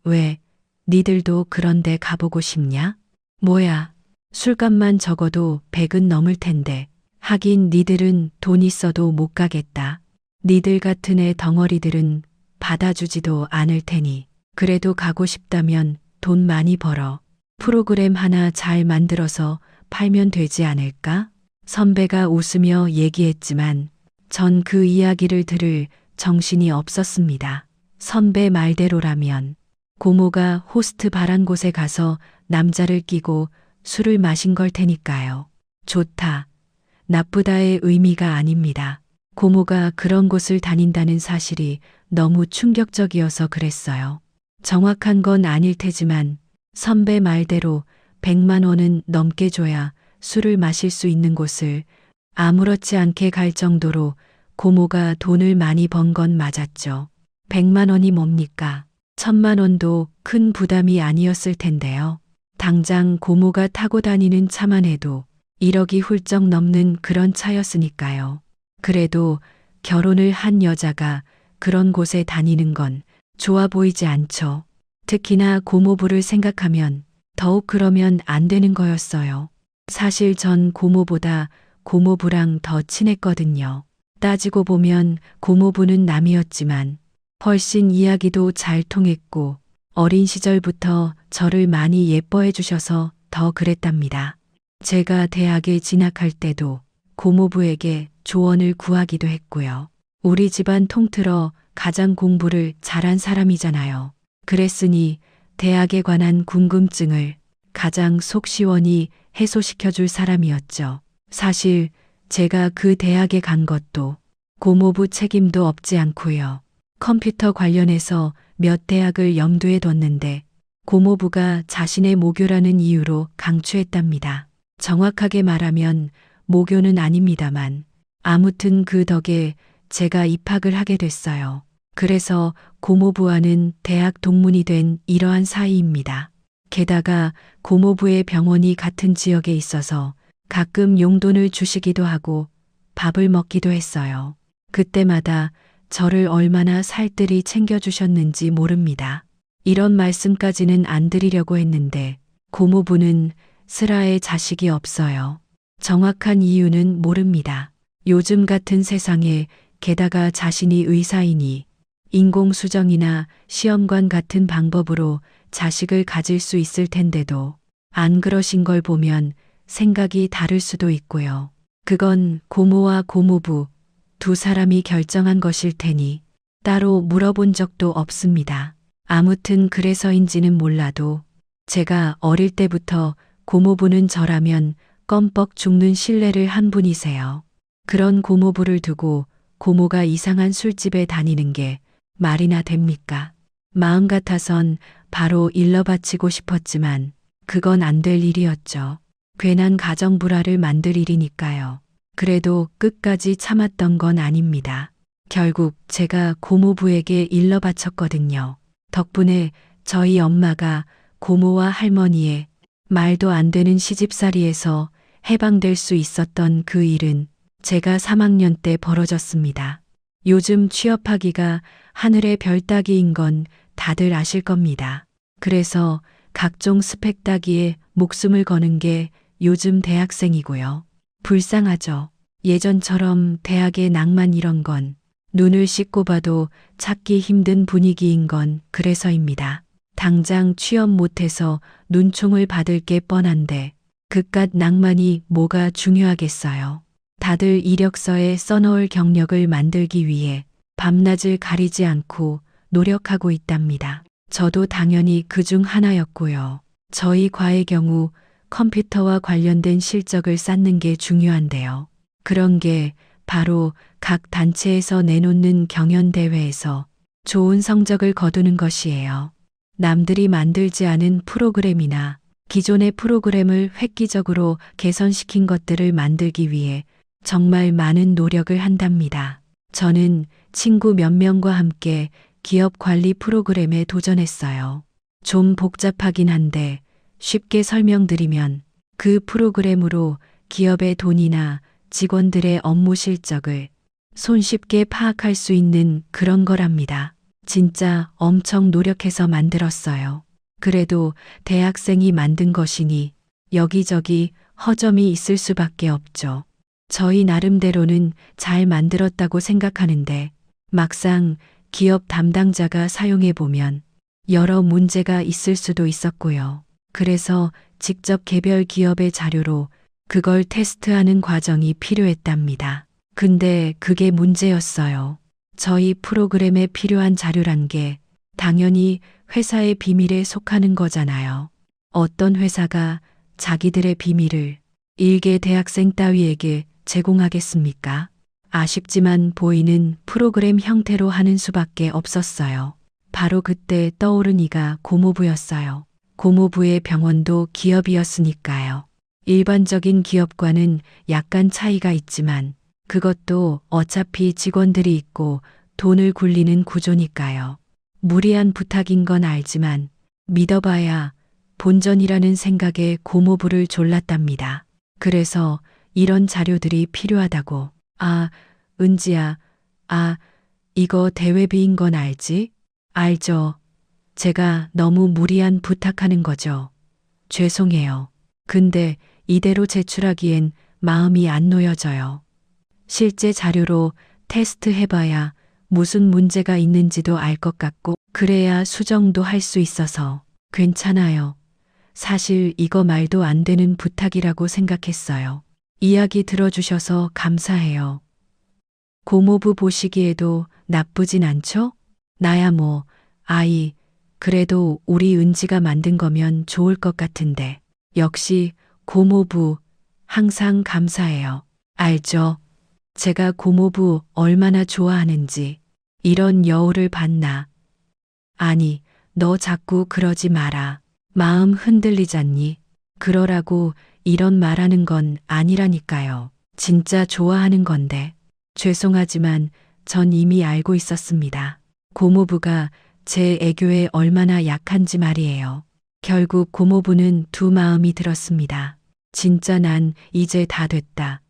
왜, 니들도 그런데 가보고 싶냐? 뭐야, 술값만 적어도 100은 넘을 텐데. 하긴 니들은 돈 있어도 못 가겠다. 니들 같은 애 덩어리들은 받아주지도 않을 테니. 그래도 가고 싶다면 돈 많이 벌어. 프로그램 하나 잘 만들어서 팔면 되지 않을까? 선배가 웃으며 얘기했지만 전 그 이야기를 들을 정신이 없었습니다. 선배 말대로라면 고모가 호스트 바란 곳에 가서 남자를 끼고 술을 마신 걸 테니까요. 좋다, 나쁘다의 의미가 아닙니다. 고모가 그런 곳을 다닌다는 사실이 너무 충격적이어서 그랬어요. 정확한 건 아닐 테지만 선배 말대로 100만 원은 넘게 줘야 술을 마실 수 있는 곳을 아무렇지 않게 갈 정도로 고모가 돈을 많이 번 건 맞았죠. 100만 원이 뭡니까? 1000만 원도 큰 부담이 아니었을 텐데요. 당장 고모가 타고 다니는 차만 해도 1억이 훌쩍 넘는 그런 차였으니까요. 그래도 결혼을 한 여자가 그런 곳에 다니는 건 좋아 보이지 않죠. 특히나 고모부를 생각하면 더욱 그러면 안 되는 거였어요. 사실 전 고모보다 고모부랑 더 친했거든요. 따지고 보면 고모부는 남이었지만 훨씬 이야기도 잘 통했고 어린 시절부터 저를 많이 예뻐해 주셔서 더 그랬답니다. 제가 대학에 진학할 때도 고모부에게 조언을 구하기도 했고요. 우리 집안 통틀어 가장 공부를 잘한 사람이잖아요. 그랬으니 대학에 관한 궁금증을 가장 속 시원히 해소시켜줄 사람이었죠. 사실 제가 그 대학에 간 것도 고모부 책임도 없지 않고요. 컴퓨터 관련해서 몇 대학을 염두에 뒀는데 고모부가 자신의 모교라는 이유로 강추했답니다. 정확하게 말하면 모교는 아닙니다만 아무튼 그 덕에 제가 입학을 하게 됐어요. 그래서 고모부와는 대학 동문이 된 이러한 사이입니다. 게다가 고모부의 병원이 같은 지역에 있어서 가끔 용돈을 주시기도 하고 밥을 먹기도 했어요. 그때마다 저를 얼마나 살뜰히 챙겨주셨는지 모릅니다. 이런 말씀까지는 안 드리려고 했는데 고모부는 슬아의 자식이 없어요. 정확한 이유는 모릅니다. 요즘 같은 세상에 게다가 자신이 의사이니 인공수정이나 시험관 같은 방법으로 자식을 가질 수 있을 텐데도 안 그러신 걸 보면 생각이 다를 수도 있고요. 그건 고모와 고모부 두 사람이 결정한 것일 테니 따로 물어본 적도 없습니다. 아무튼 그래서인지는 몰라도 제가 어릴 때부터 고모부는 저라면 껌뻑 죽는 신뢰를 한 분이세요. 그런 고모부를 두고 고모가 이상한 술집에 다니는 게 말이나 됩니까? 마음 같아선 바로 일러 바치고 싶었지만 그건 안 될 일이었죠. 괜한 가정 불화를 만들 일이니까요. 그래도 끝까지 참았던 건 아닙니다. 결국 제가 고모부에게 일러 바쳤거든요. 덕분에 저희 엄마가 고모와 할머니의 말도 안 되는 시집살이에서 해방될 수 있었던 그 일은 제가 3학년 때 벌어졌습니다. 요즘 취업하기가 하늘의 별 따기인 건 다들 아실 겁니다. 그래서 각종 스펙 따기에 목숨을 거는 게 요즘 대학생이고요. 불쌍하죠. 예전처럼 대학의 낭만 이런 건 눈을 씻고 봐도 찾기 힘든 분위기인 건 그래서입니다. 당장 취업 못해서 눈총을 받을 게 뻔한데 그깟 낭만이 뭐가 중요하겠어요. 다들 이력서에 써놓을 경력을 만들기 위해 밤낮을 가리지 않고 노력하고 있답니다. 저도 당연히 그중 하나였고요. 저희 과의 경우 컴퓨터와 관련된 실적을 쌓는 게 중요한데요. 그런 게 바로 각 단체에서 내놓는 경연대회에서 좋은 성적을 거두는 것이에요. 남들이 만들지 않은 프로그램이나 기존의 프로그램을 획기적으로 개선시킨 것들을 만들기 위해 정말 많은 노력을 한답니다. 저는 친구 몇 명과 함께 기업 관리 프로그램에 도전했어요. 좀 복잡하긴 한데 쉽게 설명드리면 그 프로그램으로 기업의 돈이나 직원들의 업무 실적을 손쉽게 파악할 수 있는 그런 거랍니다. 진짜 엄청 노력해서 만들었어요. 그래도 대학생이 만든 것이니 여기저기 허점이 있을 수밖에 없죠. 저희 나름대로는 잘 만들었다고 생각하는데 막상 기업 담당자가 사용해 보면 여러 문제가 있을 수도 있었고요. 그래서 직접 개별 기업의 자료로 그걸 테스트하는 과정이 필요했답니다. 근데 그게 문제였어요. 저희 프로그램에 필요한 자료란 게 당연히 회사의 비밀에 속하는 거잖아요. 어떤 회사가 자기들의 비밀을 일개 대학생 따위에게 제공하겠습니까? 아쉽지만 보이는 프로그램 형태로 하는 수밖에 없었어요. 바로 그때 떠오른 이가 고모부였어요. 고모부의 병원도 기업이었으니까요. 일반적인 기업과는 약간 차이가 있지만 그것도 어차피 직원들이 있고 돈을 굴리는 구조니까요. 무리한 부탁인 건 알지만 믿어봐야 본전이라는 생각에 고모부를 졸랐답니다. 그래서 이런 자료들이 필요하다고. 아, 은지야. 아, 이거 대회비인 건 알지? 알죠. 제가 너무 무리한 부탁하는 거죠. 죄송해요. 근데 이대로 제출하기엔 마음이 안 놓여져요. 실제 자료로 테스트 해봐야 무슨 문제가 있는지도 알 것 같고 그래야 수정도 할 수 있어서 괜찮아요. 사실 이거 말도 안 되는 부탁이라고 생각했어요. 이야기 들어주셔서 감사해요. 고모부 보시기에도 나쁘진 않죠? 나야 뭐, 아이, 그래도 우리 은지가 만든 거면 좋을 것 같은데. 역시 고모부 항상 감사해요. 알죠? 제가 고모부 얼마나 좋아하는지. 이런 여우를 봤나. 아니, 너 자꾸 그러지 마라. 마음 흔들리잖니. 그러라고 이런 말하는 건 아니라니까요. 진짜 좋아하는 건데. 죄송하지만 전 이미 알고 있었습니다. 고모부가 제 애교에 얼마나 약한지 말이에요. 결국 고모부는 두 마음이 들었습니다. 진짜 난 이제 다 됐다.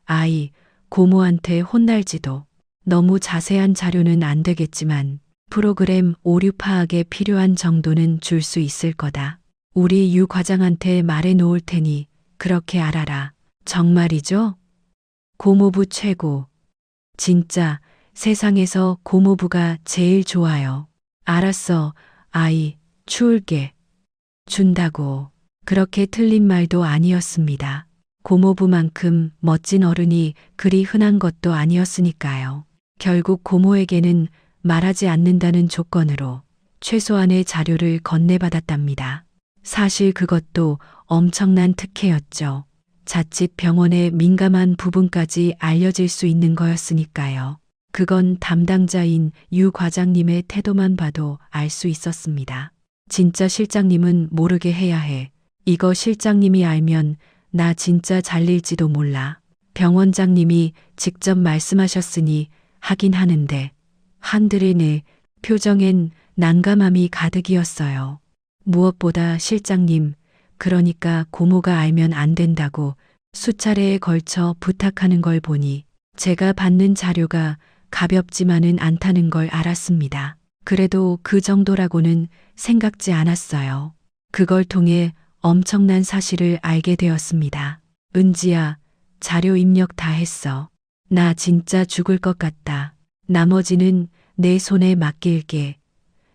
아이, 고모한테 혼날지도. 너무 자세한 자료는 안 되겠지만 프로그램 오류 파악에 필요한 정도는 줄 수 있을 거다. 우리 유 과장한테 말해 놓을 테니 그렇게 알아라. 정말이죠? 고모부 최고. 진짜 세상에서 고모부가 제일 좋아요. 알았어. 아이, 추울게. 준다고. 그렇게 틀린 말도 아니었습니다. 고모부만큼 멋진 어른이 그리 흔한 것도 아니었으니까요. 결국 고모에게는 말하지 않는다는 조건으로 최소한의 자료를 건네받았답니다. 사실 그것도 엄청난 특혜였죠. 자칫 병원의 민감한 부분까지 알려질 수 있는 거였으니까요. 그건 담당자인 유 과장님의 태도만 봐도 알 수 있었습니다. 진짜 실장님은 모르게 해야 해. 이거 실장님이 알면 나 진짜 잘릴지도 몰라. 병원장님이 직접 말씀하셨으니 하긴 하는데 한들이네 표정엔 난감함이 가득이었어요. 무엇보다 실장님, 그러니까 고모가 알면 안 된다고 수차례에 걸쳐 부탁하는 걸 보니 제가 받는 자료가 가볍지만은 않다는 걸 알았습니다. 그래도 그 정도라고는 생각지 않았어요. 그걸 통해 엄청난 사실을 알게 되었습니다. 은지야, 자료 입력 다 했어. 나 진짜 죽을 것 같다. 나머지는 내 손에 맡길게.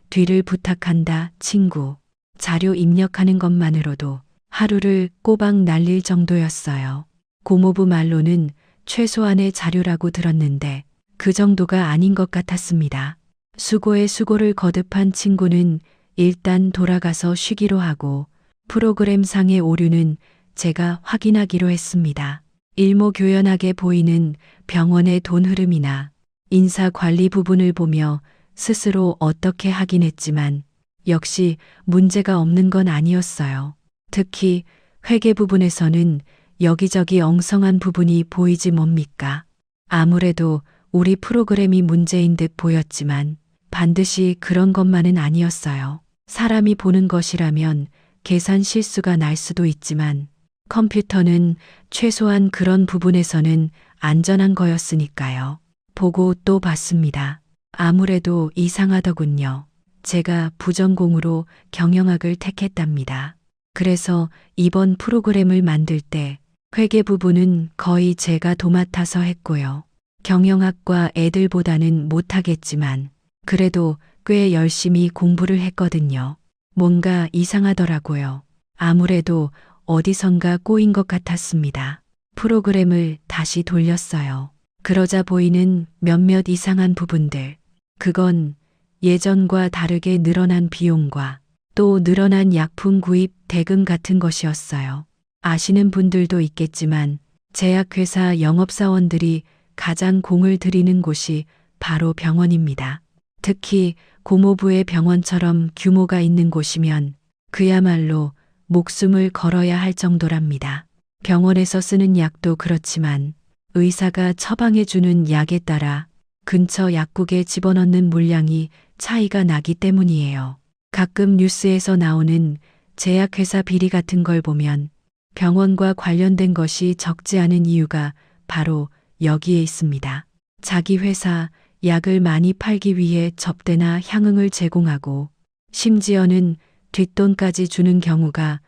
뒤를 부탁한다, 친구. 자료 입력하는 것만으로도 하루를 꼬박 날릴 정도였어요. 고모부 말로는 최소한의 자료라고 들었는데 그 정도가 아닌 것 같았습니다. 수고에 수고를 거듭한 친구는 일단 돌아가서 쉬기로 하고 프로그램상의 오류는 제가 확인하기로 했습니다. 일목요연하게 보이는 병원의 돈 흐름이나 인사 관리 부분을 보며 스스로 어떻게 하긴 했지만 역시 문제가 없는 건 아니었어요. 특히 회계 부분에서는 여기저기 엉성한 부분이 보이지 뭡니까? 아무래도 우리 프로그램이 문제인 듯 보였지만 반드시 그런 것만은 아니었어요. 사람이 보는 것이라면 계산 실수가 날 수도 있지만 컴퓨터는 최소한 그런 부분에서는 안전한 거였으니까요. 보고 또 봤습니다. 아무래도 이상하더군요. 제가 부전공으로 경영학을 택했답니다. 그래서 이번 프로그램을 만들 때 회계 부분은 거의 제가 도맡아서 했고요. 경영학과 애들보다는 못하겠지만 그래도 꽤 열심히 공부를 했거든요. 뭔가 이상하더라고요. 아무래도 어디선가 꼬인 것 같았습니다. 프로그램을 다시 돌렸어요. 그러자 보이는 몇몇 이상한 부분들. 그건 예전과 다르게 늘어난 비용과 또 늘어난 약품 구입 대금 같은 것이었어요. 아시는 분들도 있겠지만 제약회사 영업사원들이 가장 공을 들이는 곳이 바로 병원입니다. 특히 고모부의 병원처럼 규모가 있는 곳이면 그야말로 목숨을 걸어야 할 정도랍니다. 병원에서 쓰는 약도 그렇지만 의사가 처방해주는 약에 따라 근처 약국에 집어넣는 물량이 차이가 나기 때문이에요. 가끔 뉴스에서 나오는 제약회사 비리 같은 걸 보면 병원과 관련된 것이 적지 않은 이유가 바로 여기에 있습니다. 자기 회사 약을 많이 팔기 위해 접대나 향응을 제공하고 심지어는 뒷돈까지 주는 경우가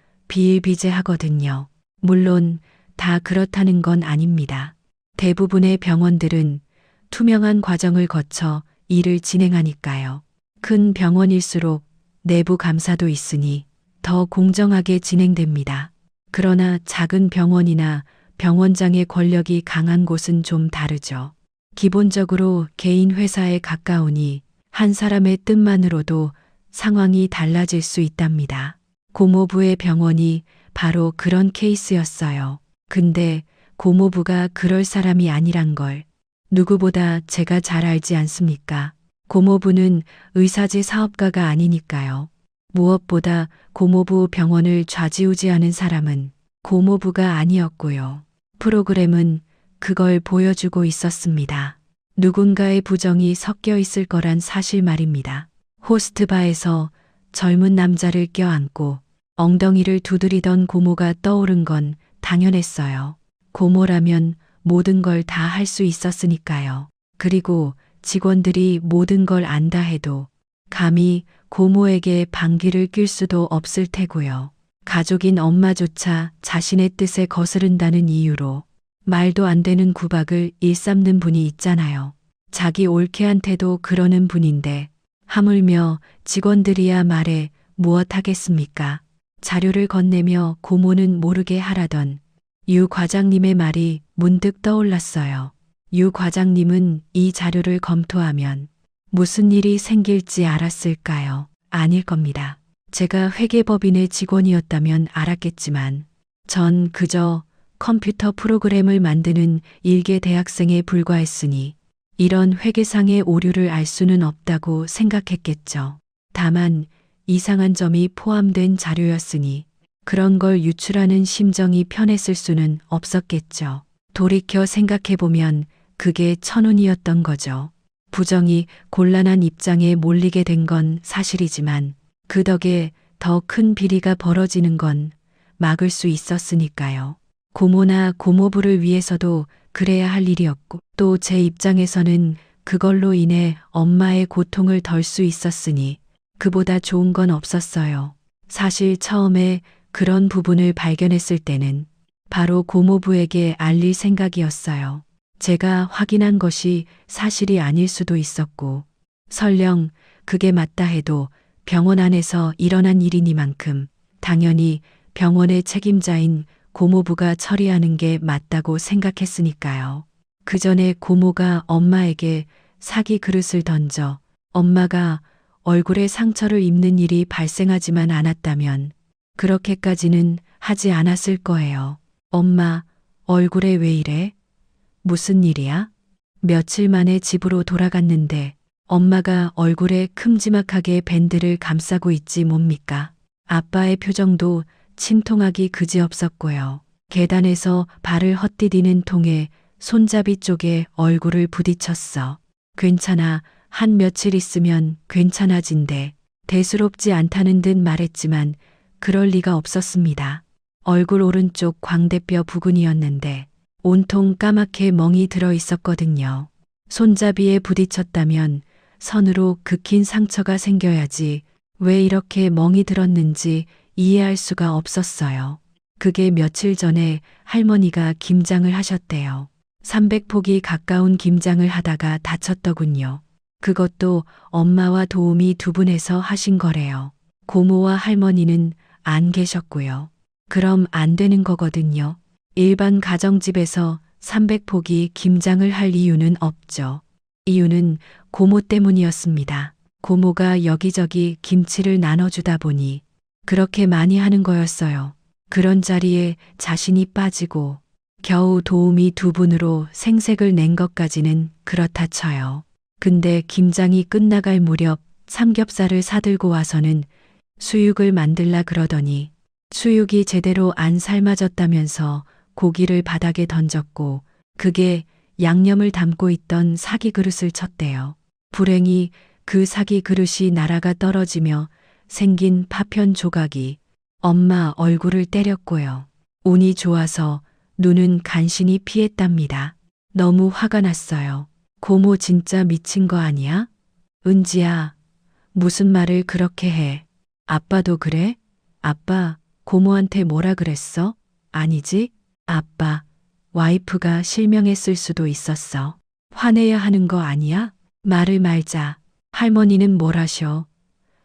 비일비재하거든요. 물론 다 그렇다는 건 아닙니다. 대부분의 병원들은 투명한 과정을 거쳐 일을 진행하니까요. 큰 병원일수록 내부 감사도 있으니 더 공정하게 진행됩니다. 그러나 작은 병원이나 병원장의 권력이 강한 곳은 좀 다르죠. 기본적으로 개인 회사에 가까우니 한 사람의 뜻만으로도 상황이 달라질 수 있답니다. 고모부의 병원이 바로 그런 케이스였어요. 근데 고모부가 그럴 사람이 아니란 걸 누구보다 제가 잘 알지 않습니까? 고모부는 의사지 사업가가 아니니까요. 무엇보다 고모부 병원을 좌지우지하는 사람은 고모부가 아니었고요. 프로그램은 그걸 보여주고 있었습니다. 누군가의 부정이 섞여 있을 거란 사실 말입니다. 호스트바에서 젊은 남자를 껴안고 엉덩이를 두드리던 고모가 떠오른 건 당연했어요. 고모라면 모든 걸 다 할 수 있었으니까요. 그리고 직원들이 모든 걸 안다 해도 감히 고모에게 방귀를 낄 수도 없을 테고요. 가족인 엄마조차 자신의 뜻에 거스른다는 이유로 말도 안 되는 구박을 일삼는 분이 있잖아요. 자기 올케한테도 그러는 분인데 하물며 직원들이야 말해 무엇 하겠습니까? 자료를 건네며 고모는 모르게 하라던 유 과장님의 말이 문득 떠올랐어요. 유 과장님은 이 자료를 검토하면 무슨 일이 생길지 알았을까요? 아닐 겁니다. 제가 회계법인의 직원이었다면 알았겠지만 전 그저 컴퓨터 프로그램을 만드는 일개 대학생에 불과했으니 이런 회계상의 오류를 알 수는 없다고 생각했겠죠. 다만 이상한 점이 포함된 자료였으니 그런 걸 유출하는 심정이 편했을 수는 없었겠죠. 돌이켜 생각해보면 그게 천운이었던 거죠. 부정이 곤란한 입장에 몰리게 된 건 사실이지만 그 덕에 더 큰 비리가 벌어지는 건 막을 수 있었으니까요. 고모나 고모부를 위해서도 그래야 할 일이었고 또 제 입장에서는 그걸로 인해 엄마의 고통을 덜 수 있었으니 그보다 좋은 건 없었어요. 사실 처음에 그런 부분을 발견했을 때는 바로 고모부에게 알릴 생각이었어요. 제가 확인한 것이 사실이 아닐 수도 있었고 설령 그게 맞다 해도 병원 안에서 일어난 일이니만큼 당연히 병원의 책임자인 고모부가 처리하는 게 맞다고 생각했으니까요. 그 전에 고모가 엄마에게 사기 그릇을 던져 엄마가 얼굴에 상처를 입는 일이 발생하지만 않았다면 그렇게까지는 하지 않았을 거예요. 엄마, 얼굴에 왜 이래? 무슨 일이야? 며칠 만에 집으로 돌아갔는데 엄마가 얼굴에 큼지막하게 밴드를 감싸고 있지 뭡니까? 아빠의 표정도 침통하기 그지없었고요. 계단에서 발을 헛디디는 통에 손잡이 쪽에 얼굴을 부딪혔어. 괜찮아. 한 며칠 있으면 괜찮아진대. 대수롭지 않다는 듯 말했지만 그럴 리가 없었습니다. 얼굴 오른쪽 광대뼈 부근이었는데 온통 까맣게 멍이 들어 있었거든요. 손잡이에 부딪혔다면 선으로 긋긴 상처가 생겨야지 왜 이렇게 멍이 들었는지 이해할 수가 없었어요. 그게 며칠 전에 할머니가 김장을 하셨대요. 300폭이 가까운 김장을 하다가 다쳤더군요. 그것도 엄마와 도우미 두 분에서 하신 거래요. 고모와 할머니는 안 계셨고요. 그럼 안 되는 거거든요. 일반 가정집에서 300폭이 김장을 할 이유는 없죠. 이유는 고모 때문이었습니다. 고모가 여기저기 김치를 나눠주다 보니 그렇게 많이 하는 거였어요. 그런 자리에 자신이 빠지고 겨우 도우미 두 분으로 생색을 낸 것까지는 그렇다 쳐요. 근데 김장이 끝나갈 무렵 삼겹살을 사들고 와서는 수육을 만들라 그러더니 수육이 제대로 안 삶아졌다면서 고기를 바닥에 던졌고 그게 양념을 담고 있던 사기 그릇을 쳤대요. 불행히 그 사기 그릇이 날아가 떨어지며 생긴 파편 조각이 엄마 얼굴을 때렸고요. 운이 좋아서 눈은 간신히 피했답니다. 너무 화가 났어요. 고모 진짜 미친 거 아니야? 은지야, 무슨 말을 그렇게 해? 아빠도 그래? 아빠, 고모한테 뭐라 그랬어? 아니지? 아빠, 와이프가 실명했을 수도 있었어. 화내야 하는 거 아니야? 말을 말자. 할머니는 뭘 하셔?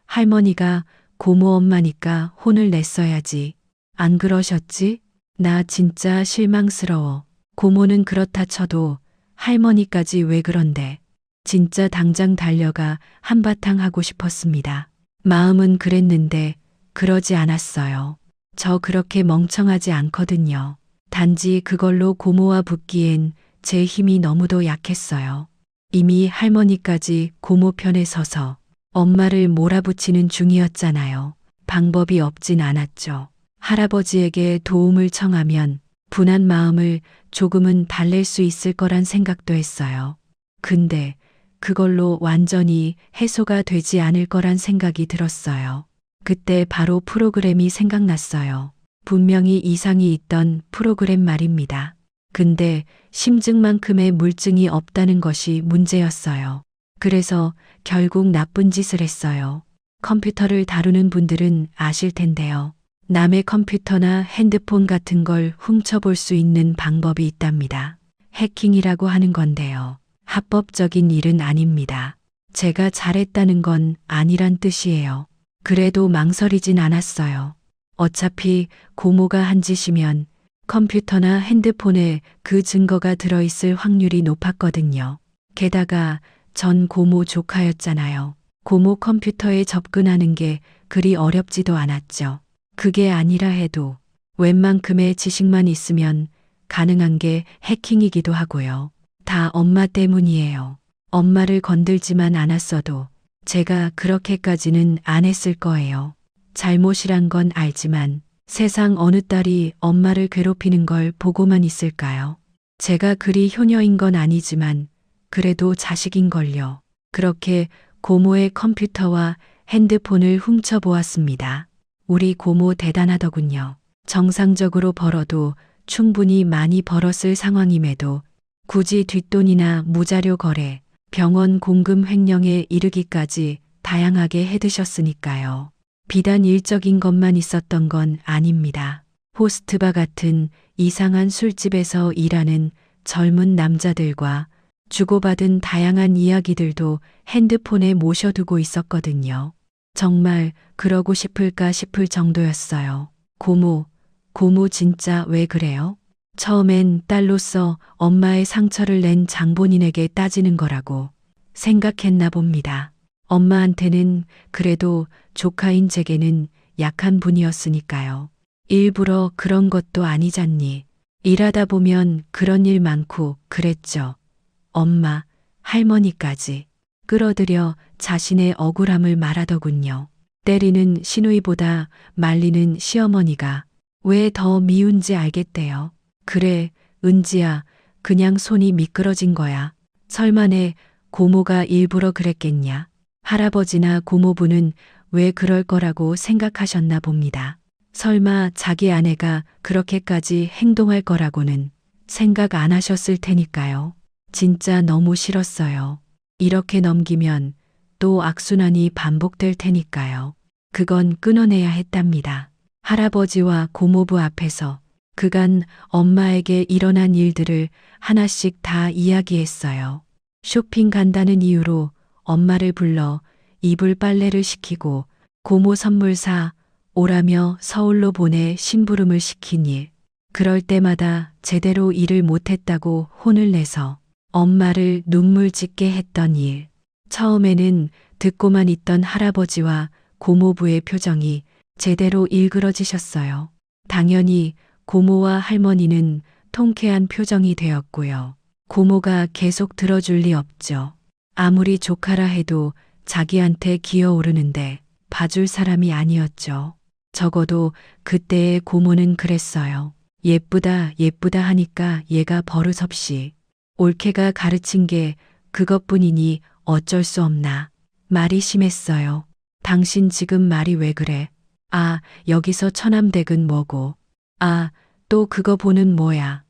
할머니가 고모 엄마니까 혼을 냈어야지. 안 그러셨지? 나 진짜 실망스러워. 고모는 그렇다 쳐도 할머니까지 왜 그런데. 진짜 당장 달려가 한바탕 하고 싶었습니다. 마음은 그랬는데 그러지 않았어요. 저 그렇게 멍청하지 않거든요. 단지 그걸로 고모와 붙기엔 제 힘이 너무도 약했어요. 이미 할머니까지 고모 편에 서서 엄마를 몰아붙이는 중이었잖아요. 방법이 없진 않았죠. 할아버지에게 도움을 청하면 분한 마음을 조금은 달랠 수 있을 거란 생각도 했어요. 근데 그걸로 완전히 해소가 되지 않을 거란 생각이 들었어요. 그때 바로 프로그램이 생각났어요. 분명히 이상이 있던 프로그램 말입니다. 근데 심증만큼의 물증이 없다는 것이 문제였어요. 그래서 결국 나쁜 짓을 했어요. 컴퓨터를 다루는 분들은 아실 텐데요. 남의 컴퓨터나 핸드폰 같은 걸 훔쳐볼 수 있는 방법이 있답니다. 해킹이라고 하는 건데요. 합법적인 일은 아닙니다. 제가 잘했다는 건 아니란 뜻이에요. 그래도 망설이진 않았어요. 어차피 고모가 한 짓이면 컴퓨터나 핸드폰에 그 증거가 들어있을 확률이 높았거든요. 게다가 전 고모 조카였잖아요. 고모 컴퓨터에 접근하는 게 그리 어렵지도 않았죠. 그게 아니라 해도 웬만큼의 지식만 있으면 가능한 게 해킹이기도 하고요. 다 엄마 때문이에요. 엄마를 건들지만 않았어도 제가 그렇게까지는 안 했을 거예요. 잘못이란 건 알지만 세상 어느 딸이 엄마를 괴롭히는 걸 보고만 있을까요? 제가 그리 효녀인 건 아니지만 그래도 자식인걸요. 그렇게 고모의 컴퓨터와 핸드폰을 훔쳐보았습니다. 우리 고모 대단하더군요. 정상적으로 벌어도 충분히 많이 벌었을 상황임에도 굳이 뒷돈이나 무자료 거래, 병원 공금 횡령에 이르기까지 다양하게 해드셨으니까요. 비단 일적인 것만 있었던 건 아닙니다. 호스트바 같은 이상한 술집에서 일하는 젊은 남자들과 주고받은 다양한 이야기들도 핸드폰에 모셔두고 있었거든요. 정말 그러고 싶을까 싶을 정도였어요. 고모 진짜 왜 그래요? 처음엔 딸로서 엄마의 상처를 낸 장본인에게 따지는 거라고 생각했나 봅니다. 엄마한테는 그래도 조카인 제게는 약한 분이었으니까요. 일부러 그런 것도 아니잖니. 일하다 보면 그런 일 많고 그랬죠. 엄마, 할머니까지 끌어들여 자신의 억울함을 말하더군요. 때리는 시누이보다 말리는 시어머니가 왜 더 미운지 알겠대요. 그래, 은지야, 그냥 손이 미끄러진 거야. 설마 내 고모가 일부러 그랬겠냐. 할아버지나 고모부는 왜 그럴 거라고 생각하셨나 봅니다. 설마 자기 아내가 그렇게까지 행동할 거라고는 생각 안 하셨을 테니까요. 진짜 너무 싫었어요. 이렇게 넘기면 또 악순환이 반복될 테니까요. 그건 끊어내야 했답니다. 할아버지와 고모부 앞에서 그간 엄마에게 일어난 일들을 하나씩 다 이야기했어요. 쇼핑 간다는 이유로 엄마를 불러 이불 빨래를 시키고 고모 선물 사 오라며 서울로 보내 심부름을 시킨 일. 그럴 때마다 제대로 일을 못했다고 혼을 내서 엄마를 눈물 짓게 했던 일. 처음에는 듣고만 있던 할아버지와 고모부의 표정이 제대로 일그러지셨어요. 당연히 고모와 할머니는 통쾌한 표정이 되었고요. 고모가 계속 들어줄 리 없죠. 아무리 조카라 해도 자기한테 기어오르는데 봐줄 사람이 아니었죠. 적어도 그때의 고모는 그랬어요. 예쁘다 예쁘다 하니까 얘가 버릇없이 올케가 가르친 게 그것뿐이니 어쩔 수 없나. 말이 심했어요. 당신 지금 말이 왜 그래? 아, 여기서 처남댁은 뭐고? 아, 또 그거 보는 뭐야?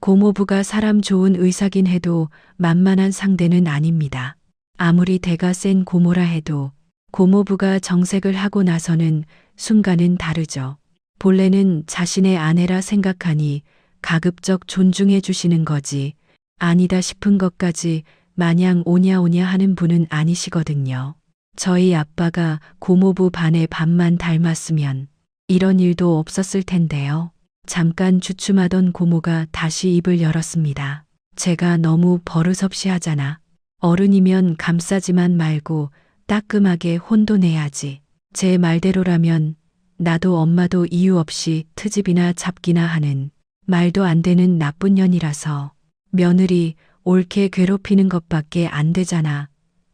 고모부가 사람 좋은 의사긴 해도 만만한 상대는 아닙니다. 아무리 대가 센 고모라 해도 고모부가 정색을 하고 나서는 순간은 다르죠. 본래는 자신의 아내라 생각하니 가급적 존중해 주시는 거지 아니다 싶은 것까지 마냥 오냐오냐 하는 분은 아니시거든요. 저희 아빠가 고모부 반의 반만 닮았으면 이런 일도 없었을 텐데요. 잠깐 주춤하던 고모가 다시 입을 열었습니다. 제가 너무 버릇없이 하잖아. 어른이면 감싸지만 말고 따끔하게 혼도 내야지. 제 말대로라면 나도 엄마도 이유 없이 트집이나 잡기나 하는 말도 안 되는 나쁜 년이라서 며느리 옳게 괴롭히는 것밖에 안 되잖아.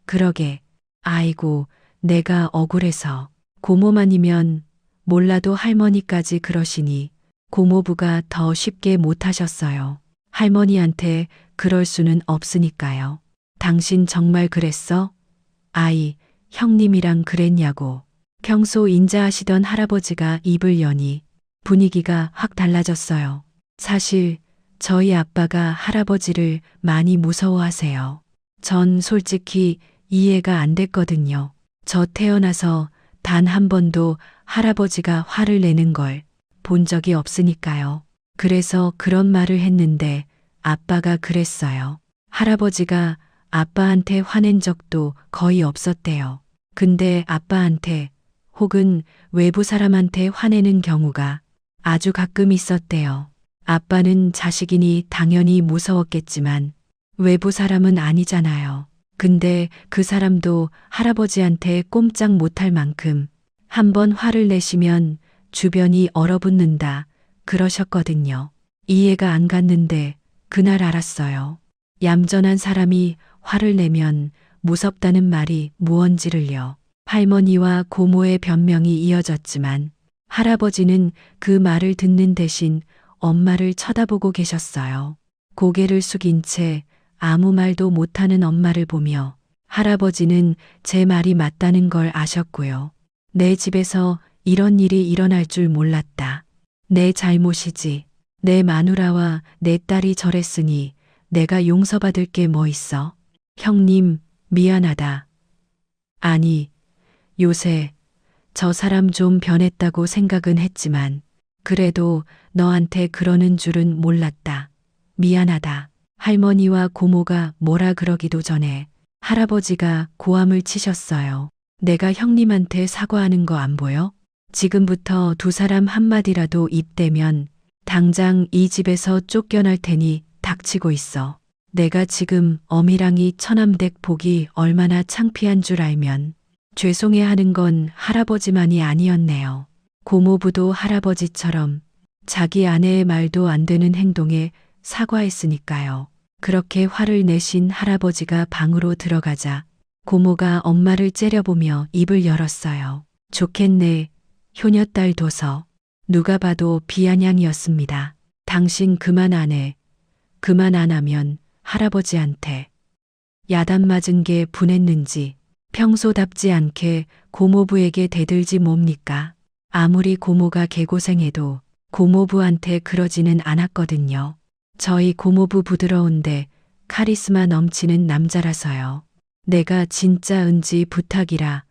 그러게. 아이고, 내가 억울해서. 고모만이면 몰라도 할머니까지 그러시니 고모부가 더 쉽게 못하셨어요. 할머니한테 그럴 수는 없으니까요. 당신 정말 그랬어? 아이, 형님이랑 그랬냐고. 평소 인자하시던 할아버지가 입을 여니 분위기가 확 달라졌어요. 사실 저희 아빠가 할아버지를 많이 무서워하세요. 전 솔직히 이해가 안 됐거든요. 저 태어나서 단 한 번도 할아버지가 화를 내는 걸 본 적이 없으니까요. 그래서 그런 말을 했는데 아빠가 그랬어요. 할아버지가 아빠한테 화낸 적도 거의 없었대요. 근데 아빠한테 혹은 외부 사람한테 화내는 경우가 아주 가끔 있었대요. 아빠는 자식이니 당연히 무서웠겠지만 외부 사람은 아니잖아요. 근데 그 사람도 할아버지한테 꼼짝 못할 만큼 한번 화를 내시면 주변이 얼어붙는다 그러셨거든요. 이해가 안 갔는데 그날 알았어요. 얌전한 사람이 화를 내면 무섭다는 말이 무언지를요. 할머니와 고모의 변명이 이어졌지만 할아버지는 그 말을 듣는 대신 엄마를 쳐다보고 계셨어요. 고개를 숙인 채 아무 말도 못하는 엄마를 보며 할아버지는 제 말이 맞다는 걸 아셨고요. 내 집에서 이런 일이 일어날 줄 몰랐다. 내 잘못이지. 내 마누라와 내 딸이 저랬으니 내가 용서받을 게 뭐 있어. 형님, 미안하다. 아니, 요새 저 사람 좀 변했다고 생각은 했지만 그래도 너한테 그러는 줄은 몰랐다. 미안하다. 할머니와 고모가 뭐라 그러기도 전에 할아버지가 고함을 치셨어요. 내가 형님한테 사과하는 거 안 보여? 지금부터 두 사람 한마디라도 입대면 당장 이 집에서 쫓겨날 테니 닥치고 있어. 내가 지금 어미랑이 처남댁 보기 얼마나 창피한 줄 알면 죄송해하는 건 할아버지만이 아니었네요. 고모부도 할아버지처럼 자기 아내의 말도 안 되는 행동에 사과했으니까요. 그렇게 화를 내신 할아버지가 방으로 들어가자 고모가 엄마를 째려보며 입을 열었어요. 좋겠네, 효녀딸 둬서. 누가 봐도 비아냥이었습니다. 당신 그만 안 해. 그만 안 하면 할아버지한테 야단 맞은 게 분했는지 평소답지 않게 고모부에게 대들지 뭡니까? 아무리 고모가 개고생해도 고모부한테 그러지는 않았거든요. 저희 고모부 부드러운데 카리스마 넘치는 남자라서요. 내가 진짜 은지 부탁이라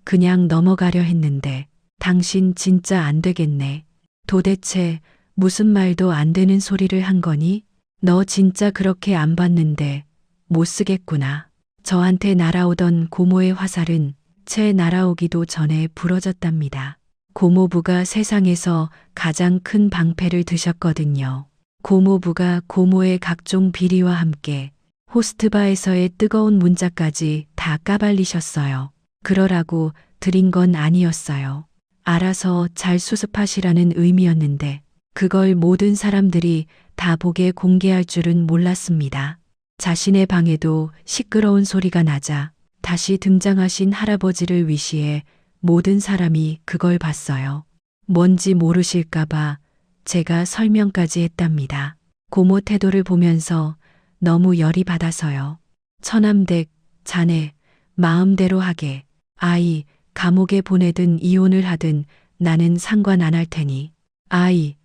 그냥 넘어가려 했는데 당신 진짜 안 되겠네. 도대체 무슨 말도 안 되는 소리를 한 거니? 너 진짜 그렇게 안 봤는데 못 쓰겠구나. 저한테 날아오던 고모의 화살은 채 날아오기도 전에 부러졌답니다. 고모부가 세상에서 가장 큰 방패를 드셨거든요. 고모부가 고모의 각종 비리와 함께 호스트바에서의 뜨거운 문자까지 다 까발리셨어요. 그러라고 드린 건 아니었어요. 알아서 잘 수습하시라는 의미였는데 그걸 모든 사람들이 다 보게 공개할 줄은 몰랐습니다. 자신의 방에도 시끄러운 소리가 나자 다시 등장하신 할아버지를 위시해 모든 사람이 그걸 봤어요. 뭔지 모르실까봐 제가 설명까지 했답니다. 고모 태도를 보면서 너무 열이 받아서요. 처남댁, 자네, 마음대로 하게. 아이, 감옥에 보내든 이혼을 하든 나는 상관 안 할 테니. 아이,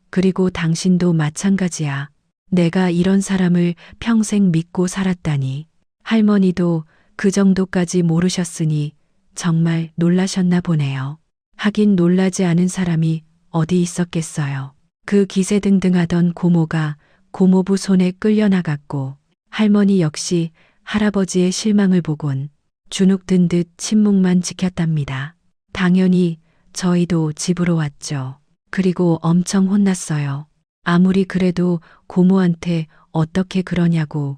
그리고 당신도 마찬가지야. 내가 이런 사람을 평생 믿고 살았다니. 할머니도 그 정도까지 모르셨으니 정말 놀라셨나 보네요. 하긴 놀라지 않은 사람이 어디 있었겠어요. 그 기세등등하던 고모가 고모부 손에 끌려나갔고 할머니 역시 할아버지의 실망을 보곤 주눅든 듯 침묵만 지켰답니다. 당연히 저희도 집으로 왔죠. 그리고 엄청 혼났어요. 아무리 그래도 고모한테 어떻게 그러냐고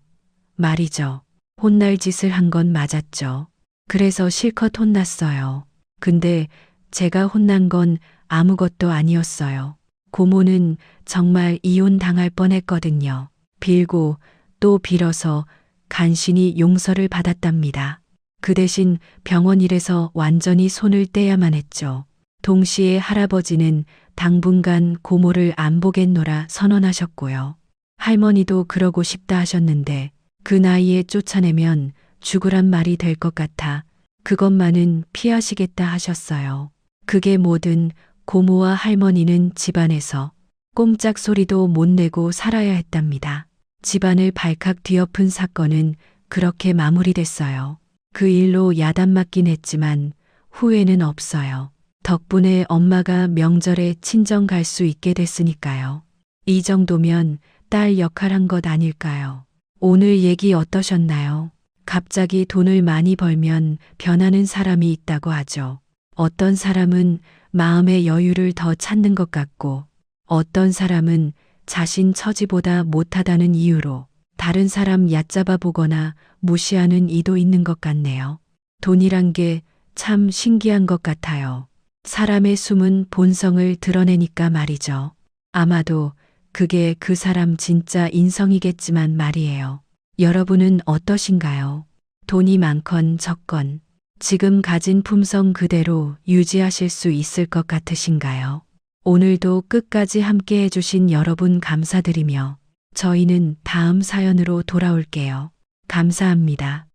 말이죠. 혼날 짓을 한 건 맞았죠. 그래서 실컷 혼났어요. 근데 제가 혼난 건 아무것도 아니었어요. 고모는 정말 이혼 당할 뻔했거든요. 빌고 또 빌어서 간신히 용서를 받았답니다. 그 대신 병원 일에서 완전히 손을 떼야만 했죠. 동시에 할아버지는 당분간 고모를 안 보겠노라 선언하셨고요. 할머니도 그러고 싶다 하셨는데 그 나이에 쫓아내면 죽으란 말이 될 것 같아 그것만은 피하시겠다 하셨어요. 그게 뭐든 고모와 할머니는 집안에서 꼼짝 소리도 못 내고 살아야 했답니다. 집안을 발칵 뒤엎은 사건은 그렇게 마무리됐어요. 그 일로 야단 맞긴 했지만 후회는 없어요. 덕분에 엄마가 명절에 친정 갈 수 있게 됐으니까요. 이 정도면 딸 역할한 것 아닐까요? 오늘 얘기 어떠셨나요? 갑자기 돈을 많이 벌면 변하는 사람이 있다고 하죠. 어떤 사람은 마음의 여유를 더 찾는 것 같고 어떤 사람은 자신 처지보다 못하다는 이유로 다른 사람 얕잡아 보거나 무시하는 이도 있는 것 같네요. 돈이란 게 참 신기한 것 같아요. 사람의 숨은 본성을 드러내니까 말이죠. 아마도 그게 그 사람 진짜 인성이겠지만 말이에요. 여러분은 어떠신가요? 돈이 많건 적건 지금 가진 품성 그대로 유지하실 수 있을 것 같으신가요? 오늘도 끝까지 함께 해주신 여러분 감사드리며 저희는 다음 사연으로 돌아올게요. 감사합니다.